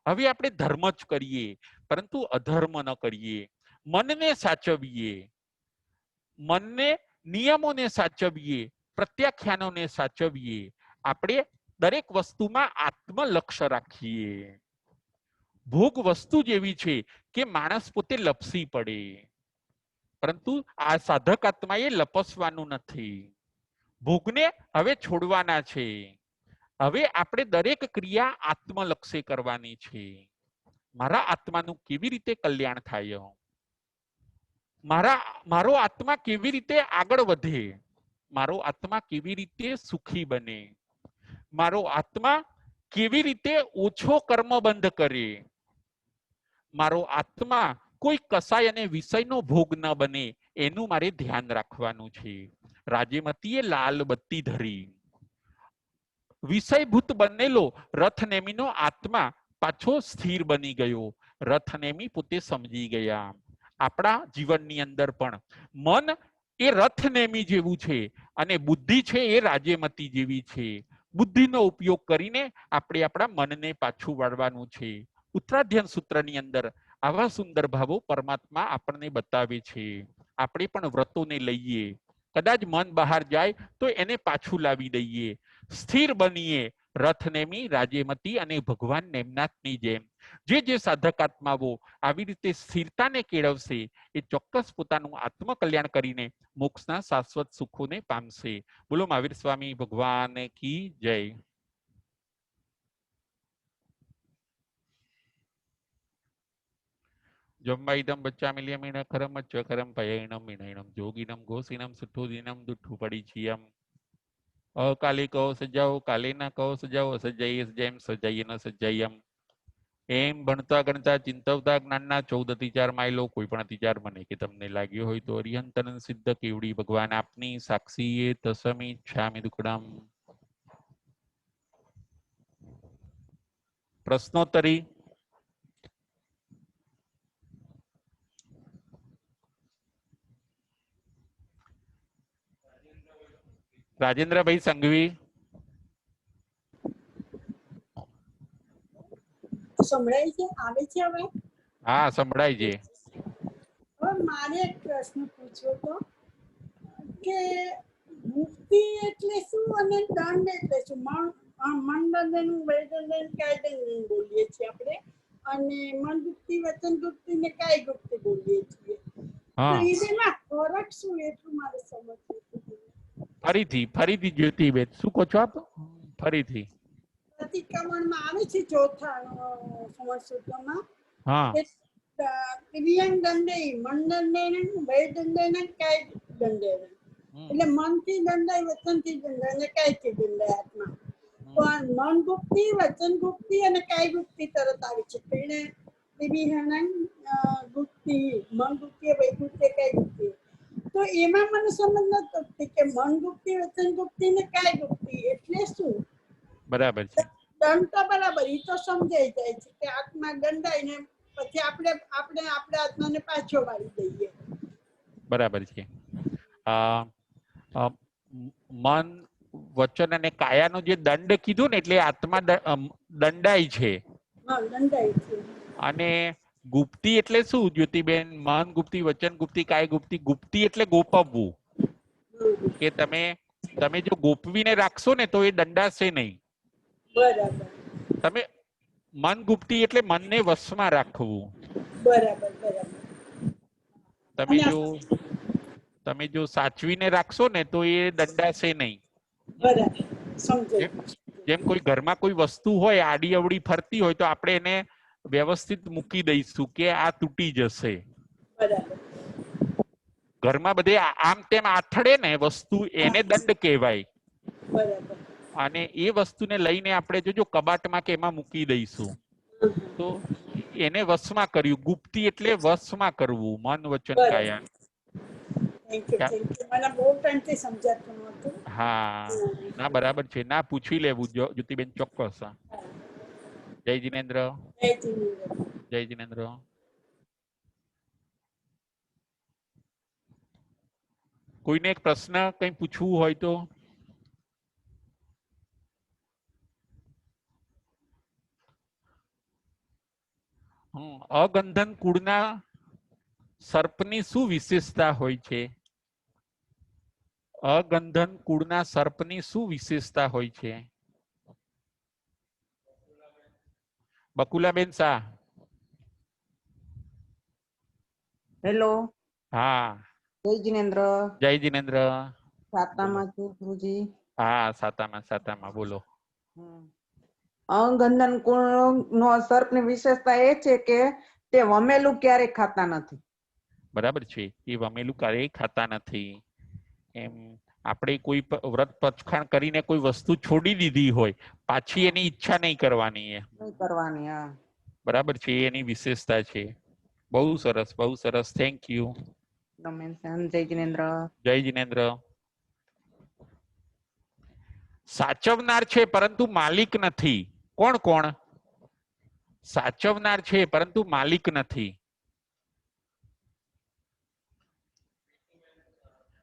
હવે આપણે ધર્મ જ કરીએ, પરંતુ અધર્મ ન કરીએ. મનને સાચવીએ, મનને નિયમોને સાચવીએ, પ્રત્યાખ્યાનોને સાચવીએ. આપણે દરેક વસ્તુમાં આત્મલક્ષ્ય રાખીએ. ભોગ વસ્તુ જેવી છે કે માણસ પોતે લપસી પડે, પરંતુ આ સાધક આત્માએ લપસવાનું નથી. ભોગને હવે છોડવાના છે. હવે આપણે દરેક ક્રિયા આત્મલક્ષે કરવાની છે. મારા આત્માનું કેવી રીતે કલ્યાણ થાય, મારો આત્મા કેવી રીતે આગળ વધે, મારો આત્મા કેવી રીતે સુખી બને, મારો આત્મા કેવી રીતે ઓછો કર્મ બંધ કરે, મારો આત્મા કોઈ કસાય અને વિષયનો ભોગ ન બને, એનું મારે ધ્યાન રાખવાનું છે. રાજ્યમતીએ લાલ બત્તી ધરી. વિષયભૂત બનેલો રથનેમીનો આત્મા પાછો સ્થિર બની ગયો. રથનેમી પોતે સમજી ગયા. આપણા જીવનની અંદર પણ મન એ રથનેમી જેવું છે અને બુદ્ધિ છે એ રાજ્યમતી જેવી છે. બુદ્ધિનો ઉપયોગ કરીને આપણે આપણા મનને પાછું વાળવાનું છે. ઉત્તરાધ્યન સૂત્રની અંદર આવા સુંદર ભાવો પરમાત્મા આપણને બતાવે છે. આપણે પણ વ્રતોને લઈએ, કદાચ મન બહાર જાય તો એને પાછું લાવી દઈએ, સ્થિર બનીએ. રથનેમી, રાજ્યમતી અને ભગવાન નેમનાથની જેમ જે સાધકાત્માઓ આવી રીતે સ્થિરતાને કેળવશે એ ચોક્કસ પોતાનું આત્મકલ્યાણ કરીને મોક્ષના શાશ્વત સુખોને પામશે. બોલો મહાવીર સ્વામી ભગવાન કી જય. જમ્બાઈદમ બચ્ચામિલિયમિન ખરમ ચકરમ પયૈણમ વિનયણમ જોગિનમ ઘોષિનમ સુઠુદિનમ દુઠ્ઠુ પડીચિયમ. અકાલે કહો સજાઓ, કાલે ના કહો સજાઓ, અસજાઈએ સજાયમ, સજાઈએ ન સજાયમ. એમ ભણતા ગણતા ચિંતવતા જ્ઞાનના 14 અતિચાર માયલો. કોઈ પણ અતિચાર મને કે તમને લાગ્યો હોય તો અરિહંતન સિદ્ધ કેવડી ભગવાન આપની સાક્ષીએ તસમી ઈચ્છામિ દુક્કડમ. પ્રશ્નોત્તરી. રાજેન્દ્રભાઈ સંઘવી. સંભળાય છે? આવે છે હવે? હા, સંભળાય છે. હવે મારે એક પ્રશ્ન પૂછવો તો કે મુક્તિ એટલે શું અને દંડ એટલે શું? મનદંડન, વૈદંડન, કાયદંડન બોલીએ છીએ આપણે, અને મન ગુપ્તિ, વચન ગુપ્તિ ને કાય ગુપ્તિ બોલીએ છીએ. તો એમાં ફરક શું એટલું મારે સમજવું હતું. ફરીથી જ્યોતિબેન શું કહો છો આપ? ફરીથી. પ્રતિક્રમણમાં આવે છે ચોથા સંવત્સરમાં. હા. ક્રિયન દંડે, મનદંડેન, વૈદંડેન, કાય દંડેન. એટલે મનથી દંડાય, વચનથી દંડાય અને કાયથી દંડાય આત્મા. પણ મન ગુપ્તિ, વચન ગુપ્તિ અને કાય ગુપ્તિ તરત આવે છે. એને વિહનન ગુપ્તિ, મન ગુપ્તિ, વૈગુપ્તિ, કાય ગુપ્તિ. તો એમાં મને સમજ નથી પડતી કે મન ગુપ્તિ, વચન ગુપ્તિ ને કાય ગુપ્તિ એટલે શું? બરાબર છે. દંડ તો બરાબર, એ તો સમજાઈ જાય છે કે આત્મા દંડાય ને પછી આપણે આપણા આત્માને પાછો વાળી દઈએ. બરાબર છે. મન, વચન અને કાયાનો જે દંડ કીધું ને એટલે આત્મા દંડાય છે. હા, દંડાય છે. અને ગુપ્તિ એટલે શું જ્યોતિબેન? મન ગુપ્તિ, વચન ગુપ્તિ, કાય ગુપ્તિ. ગુપ્તિ એટલે ગોપવવું, કે તમે જો ગોપવીને રાખશો ને તો એ દંડાશે નહીં. બરાબર. તમે મન ગુપ્તિ એટલે મનને વશમાં રાખવું. બરાબર બરાબર. તમે જો સાચવીને રાખશો ને તો એ દંડાશે નહીં. બરાબર, સમજાય. જેમ કોઈ ઘરમાં કોઈ વસ્તુ હોય આડી અવડી ફરતી હોય તો આપણે એને વ્યવસ્થિત મૂકી દઈશું કે આ તૂટી જશે. બરાબર. ઘરમાં બધે આમ તેમ આથડે ને વસ્તુ, એને દંડ કહેવાય. બરાબર. અને એ વસ્તુને લઈને આપણે જો કબાટમાં કે એમાં મૂકી દઈશું તો એને વશમાં કર્યું. ગુપ્તિ એટલે વશમાં કરવું, મન વચન કાયા. હા, ના બરાબર છે. ના પૂછી લેવું જ્યોતિબેન, ચોક્કસ. જય જીનેન્દ્ર. જય જીનેન્દ્ર. કોઈને એક પ્રશ્ન કંઈ પૂછવું હોય તો? અગંધન કુળના સર્પની શું વિશેષતા હોય છે? અગંધન કુળના સર્પની શું વિશેષતા હોય છે? બકુલાબેન શાહ. હેલો, હા જય જિનેન્દ્ર. જય જીનેન્દ્ર. સાતામાં છું ગુરુજી. હા સાતામાં બોલો. અંગંદન કુંડ નો સર્પની વિશેષતા એ છે કે તે વમેલું ક્યારેય ખાતા નથી. બરાબર છે, એ વમેલું ક્યારેય ખાતા નથી. એમ આપણે કોઈ વ્રત પચખાણ કરીને કોઈ વસ્તુ છોડી દીધી હોય, પાછી એની ઈચ્છા નહીં કરવાની. નહીં કરવાની. હા, બરાબર છે, એની વિશેષતા છે. બહુ સરસ, બહુ સરસ. Thank you. જય જિનેન્દ્ર. જય જીનેન્દ્ર. સાચવનાર છે પરંતુ માલિક નથી. કોણ કોણ? સાચવનાર છે પરંતુ માલિક નથી.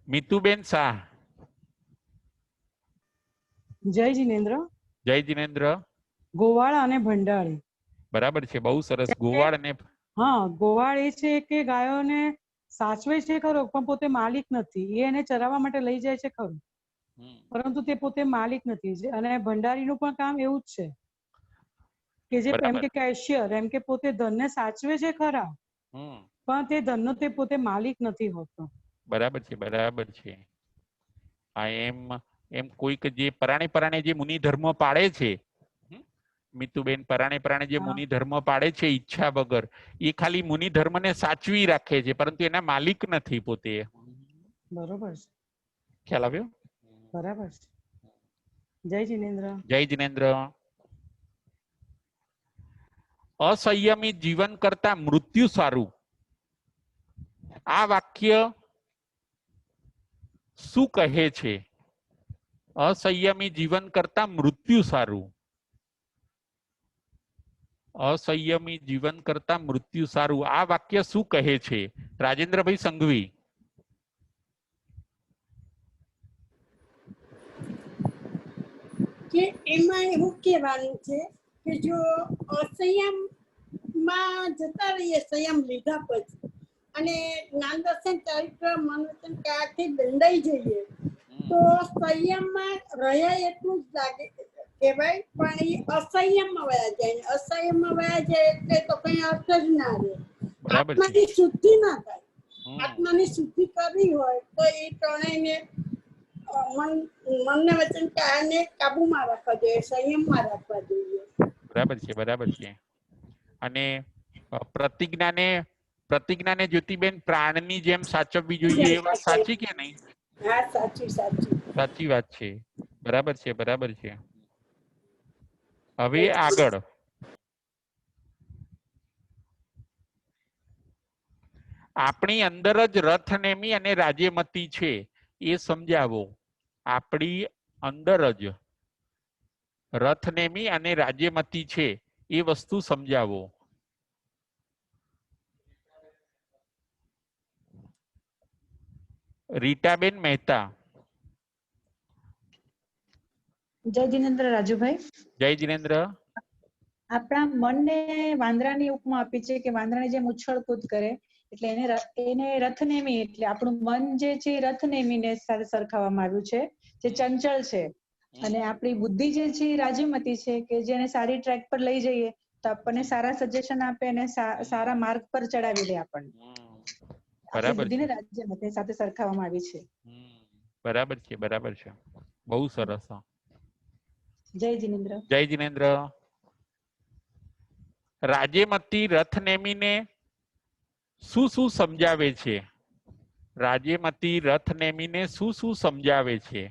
મીતુબેન શાહ. જય જિનેન્દ્ર. જય જીનેન્દ્ર. ગોવાળ અને ભંડારી. બરાબર છે, બહુ સરસ. ગોવાળ અને હા, ગોવાળ એ છે કે ગાયોને સાચવે છે ખરો, પણ પોતે માલિક નથી. એ એને ચરાવવા માટે લઈ જાય છે ખરું, પરંતુ તે પોતે માલિક નથી. અને ભંડારીનું પણ કામ એવું જ છે કે જે એમ કે કેશિયર, એમ કે પોતે ધનને સાચવે છે ખરા, પણ તે ધનનો તે પોતે માલિક નથી હોતો. બરાબર છે, બરાબર છે. આ એમ કોઈક જે પરાણે જે મુનિ ધર્મ પાળે છે, મીતુબેન, પરાણે જે મુનિ ધર્મ પાળે છે ઈચ્છા વગર, એ ખાલી મુનિ ધર્મને સાચવી રાખે છે, પરંતુ એના માલિક નથી પોતે. બરોબર છે. ખ્યાલ આવ્યો? બરાબર છે. જય જિનેન્દ્ર. જય જીનેન્દ્ર. અસંયમી જીવન કરતા મૃત્યુ સારું. આ વાક્ય શું કહે છે? અસંયમી જીવન કરતા મૃત્યુ સારું. અસંયમી જીવન કરતા મૃત્યુ સારું. આ વાક્ય શું કહે છે? રાજેન્દ્રભાઈ સંઘવી. કે એમાં એવું કહેવાનું છે કે જો અસંયમમાં જતા રહીએ, સંયમ લીધા પછી, અને જ્ઞાન દર્શન ચરિત્ર મનોવચન કાળથી દંડાઈ જઈએ, તો સંયમમાં રહ્યા એટલું જ લાગે કહેવાય, પણ એ અસંયમમાં વયા જાય. અસંયમમાં વયા જાય એટલે તો કઈ અર્થ જ ના રહે. આત્માની શુદ્ધિ ના થાય. આત્માની શુદ્ધિ કરવી હોય તો એ ત્રણેયને મનને વચન કાયાને કાબુમાં રાખવા જોઈએ, સંયમમાં રાખવા જોઈએ. બરાબર છે, બરાબર છે. અને પ્રતિજ્ઞાને જ્યોતિબેન પ્રાણની જેમ સાચવવી જોઈએ, એ વાત સાચી કે નહીં? હા, સાચી સાચી વાત છે. બરાબર છે, બરાબર છે. હવે આગળ આપણી અંદર જ રથનેમી અને રાજ્યમતી છે, એ સમજાવો. આપણી અંદર જ રથનેમી અને રાજ્યમતી છે, એ વસ્તુ સમજાવો. રીટાબેન મહેતા. જય જિનેન્દ્ર રાજુભાઈ. જય જીનેન્દ્ર. આપણા મનને વાંદરાની ઉપમા આપી છે કે વાંદરાની જેમ ઉછળકૂદ કરે, એટલે એને રથનેમી, એટલે આપણું મન જે છે રથનેમીને સાથે સરખાવવામાં આવ્યું છે, જે ચંચળ છે. અને આપણી બુદ્ધિ જે છે એ રાજ્યમતી છે, કે જેને સારી ટ્રેક પર લઈ જઈએ તો આપણને સારા સજેશન આપે અને સારા માર્ગ પર ચડાવી દે આપણને. આપણી બુદ્ધિને રાજ્યમતી સાથે સરખાવવામાં આવી છે. બરાબર છે, બરાબર છે. બહુ સરસ. જય જિનેન્દ્ર. જય જીનેન્દ્ર. રાજ્યમતી રથનેમીને શું શું સમજાવે છે? રાજ્યમતી રથનેમીને શું શું સમજાવે છે?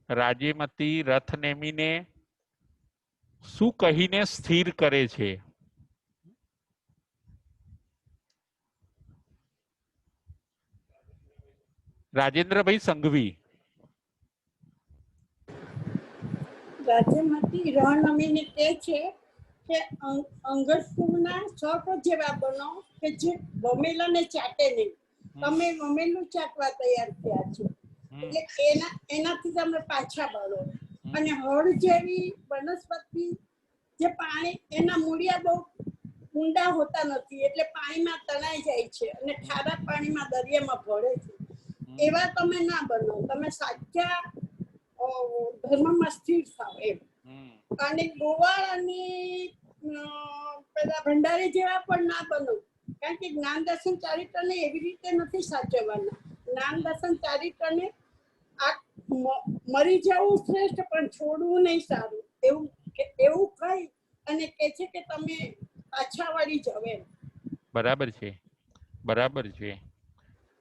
રાજ્યમતી રથનેમીને શું કહીને સ્થિર કરે છે? રાજેન્દ્રભાઈ સંઘવી. રાજ્યમાંથી રણનમીને કહે છે કે અંગસુના સર્પ જેવા બનો કે જે વમેલાને ચાટે નહીં. તમે વમેલું ચાટવા તૈયાર થયા છો, એટલે એનાથી તમે પાછા બળો. અને હળ જેવી વનસ્પતિ, જે પાણી, એના મૂળિયા બહુ ઊંડા હોતા નથી, એટલે પાણીમાં તણાઈ જાય છે અને ખારા પાણીમાં દરિયામાં ભળે છે. એવા તમે ના બનો. તમે સાચા ધર્મમાં સ્થિર થાવ એમ. અને ગોવાળ અને પેલા ભંડારી જેવા પણ ના બનો, કારણ કે જ્ઞાન દર્શન ચારિત્રને એવી રીતે નથી સાચવવાના. જ્ઞાન દર્શન ચારિત્રને આ મરી જવું શ્રેષ્ઠ પણ છોડવું નહીં સારું, એવું એવું કહી અને કે છે કે તમે પાછા વળી જાવ એમ. બરાબર છે, બરાબર છે.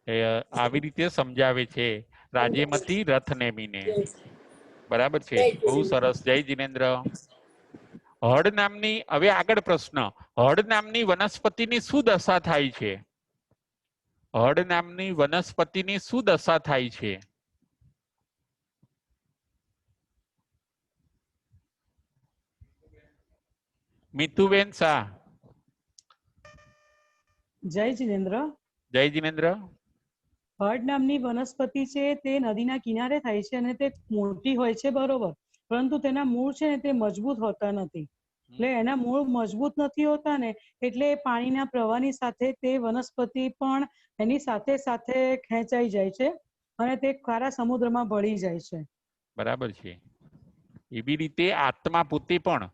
આવી રીતે સમજાવે છે રાજ્યમતી રથ નેમીને. બરાબર છે, બહુ સરસ. જય જિનેન્દ્ર. હળ નામની, હવે આગળ પ્રશ્ન, હળ નામની વનસ્પતિની શું દશા થાય છે? હળ નામની વનસ્પતિની શું દશા થાય છે? મિતુબેન શાહ. જય જિનેન્દ્ર. જય જિનેન્દ્ર. હળ નામની વનસ્પતિ છે તે નદીના કિનારે થાય છે અને તે મોટી હોય છે, બરોબર, પરંતુ તેના મૂળ છે ને તે મજબૂત હોતા નથી. એટલે એના મૂળ મજબૂત નથી હોતા ને એટલે પાણીના પ્રવાહની સાથે તે વનસ્પતિ પણ એની સાથે સાથે ખેંચાઈ જાય છે અને તે ખારા સમુદ્રમાં ભળી જાય છે. બરાબર છે. એવી રીતે આત્મા પોતે પણ,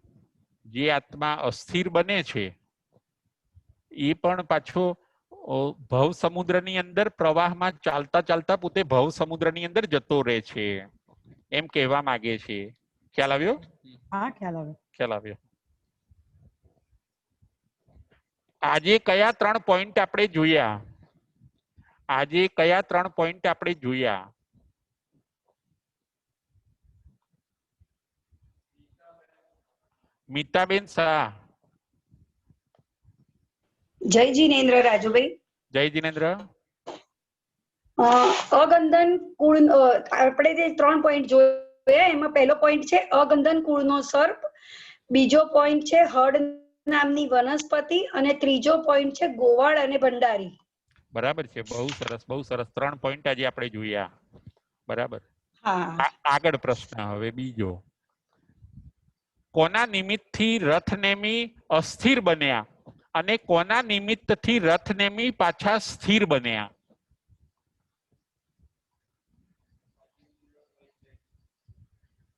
જે આત્મા અસ્થિર બને છે એ પણ પાછો ભવ સમુદ્રની અંદર પ્રવાહમાં ચાલતા ચાલતા પોતે ભવ સમુદ્રની અંદર જતો રહે છે, એમ કહેવા માંગે છે. ખ્યાલ આવ્યો? હા, ખ્યાલ આવ્યો. ખ્યાલ આવ્યો. આજે કયા 3 પોઈન્ટ આપણે જોયા? આજે કયા 3 પોઈન્ટ આપણે જોયા? મીતાબેન શાહ. જય જીનેન્દ્ર રાજુભાઈ. જય જીનેન્દ્ર. અગંધન કુળ, આપણે જે 3 પોઈન્ટ જોયા એમાં પહેલો પોઈન્ટ છે અગંધન કુળનો સર્પ, બીજો પોઈન્ટ છે હળ નામની વનસ્પતિ અને ત્રીજો પોઈન્ટ છે ગોવાળ અને ભંડારી. બરાબર છે, બહુ સરસ, બહુ સરસ. 3 પોઈન્ટ આજે આપણે જોયા. બરાબર. હા, આગળ પ્રશ્ન હવે બીજો. કોના નિમિત્તથી રથનેમી અસ્થિર બન્યા અને કોના નિમિત્તથી રથનેમી પાછા સ્થિર બન્યા?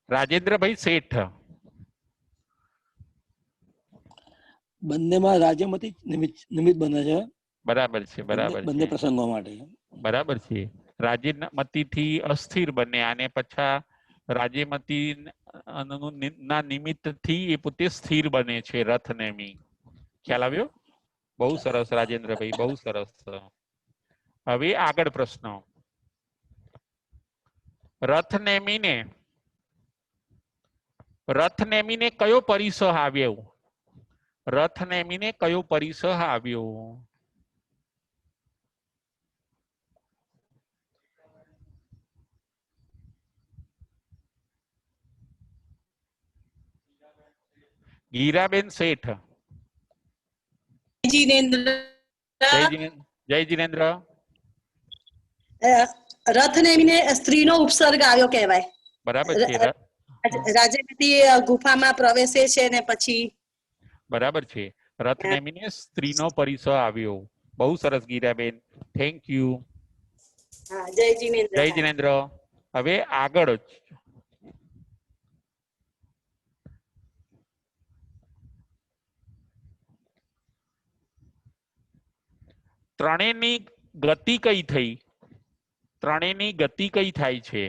રાજેન્દ્રભાઈ શેઠ. બંનેમાં રાજ્યમતી નિમિત્ત બને છે. બરાબર છે, બરાબર બંને છે, પ્રસંગો માટે. બરાબર છે. રાજ્યમતીથી અસ્થિર બન્યા અને પાછા રાજ્યમતી ના નિમિત્તથી એ પોતે સ્થિર બને છે, રથનેમી. ખ્યાલ આવ્યો? બહુ સરસ રાજેન્દ્રભાઈ, બહુ સરસ. હવે આગળ પ્રશ્ન. રથનેમીને કયો પરિસહ આવ્યો? રથનેમીને કયો પરિસહ આવ્યો? ગીરાબેન શેઠ. જય જીનેન્દ્ર. રથનેમીને સ્ત્રીનો ઉપસર્ગ આવ્યો કહેવાય. બરાબર છે. રાજ્યમતી ગુફામાં પ્રવેશે છે ને પછી. બરાબર છે. રથનેમીને સ્ત્રીનો પરિસહ આવ્યો. બહુ સરસ ગીરાબેન, થેન્ક યુ. જય જીનેન્દ્ર. જય જીનેન્દ્ર. હવે આગળ ત્રણેયની ગતિ કઈ થઈ? ત્રણેયની ગતિ કઈ થાય છે?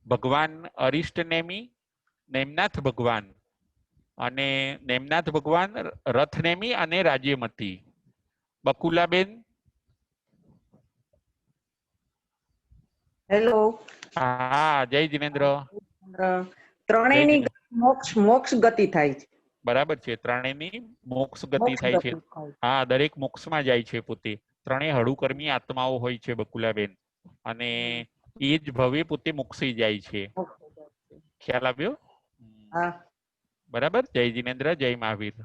ભગવાન અરિષ્ટ નેમી, નેમનાથ ભગવાન અને નેમનાથ ભગવાન, રથનેમી અને રાજ્યમતી. બકુલાબેન. હેલો. હા, જય જીનેન્દ્ર. ત્રણેયની મોક્ષ ગતિ થાય છે. બરાબર છે, ત્રણેયની મોક્ષ ગતિ થાય છે. હા, દરેક મોક્ષમાં જાય છે પોતે. ત્રણેય હળુકર્મી આત્માઓ હોય છે બકુલાબેન, અને એ જ ભવે પોતે મોક્ષી જાય છે. ખ્યાલ આવ્યો? હા, બરાબર. જય જીનેન્દ્ર, જય મહાવીર.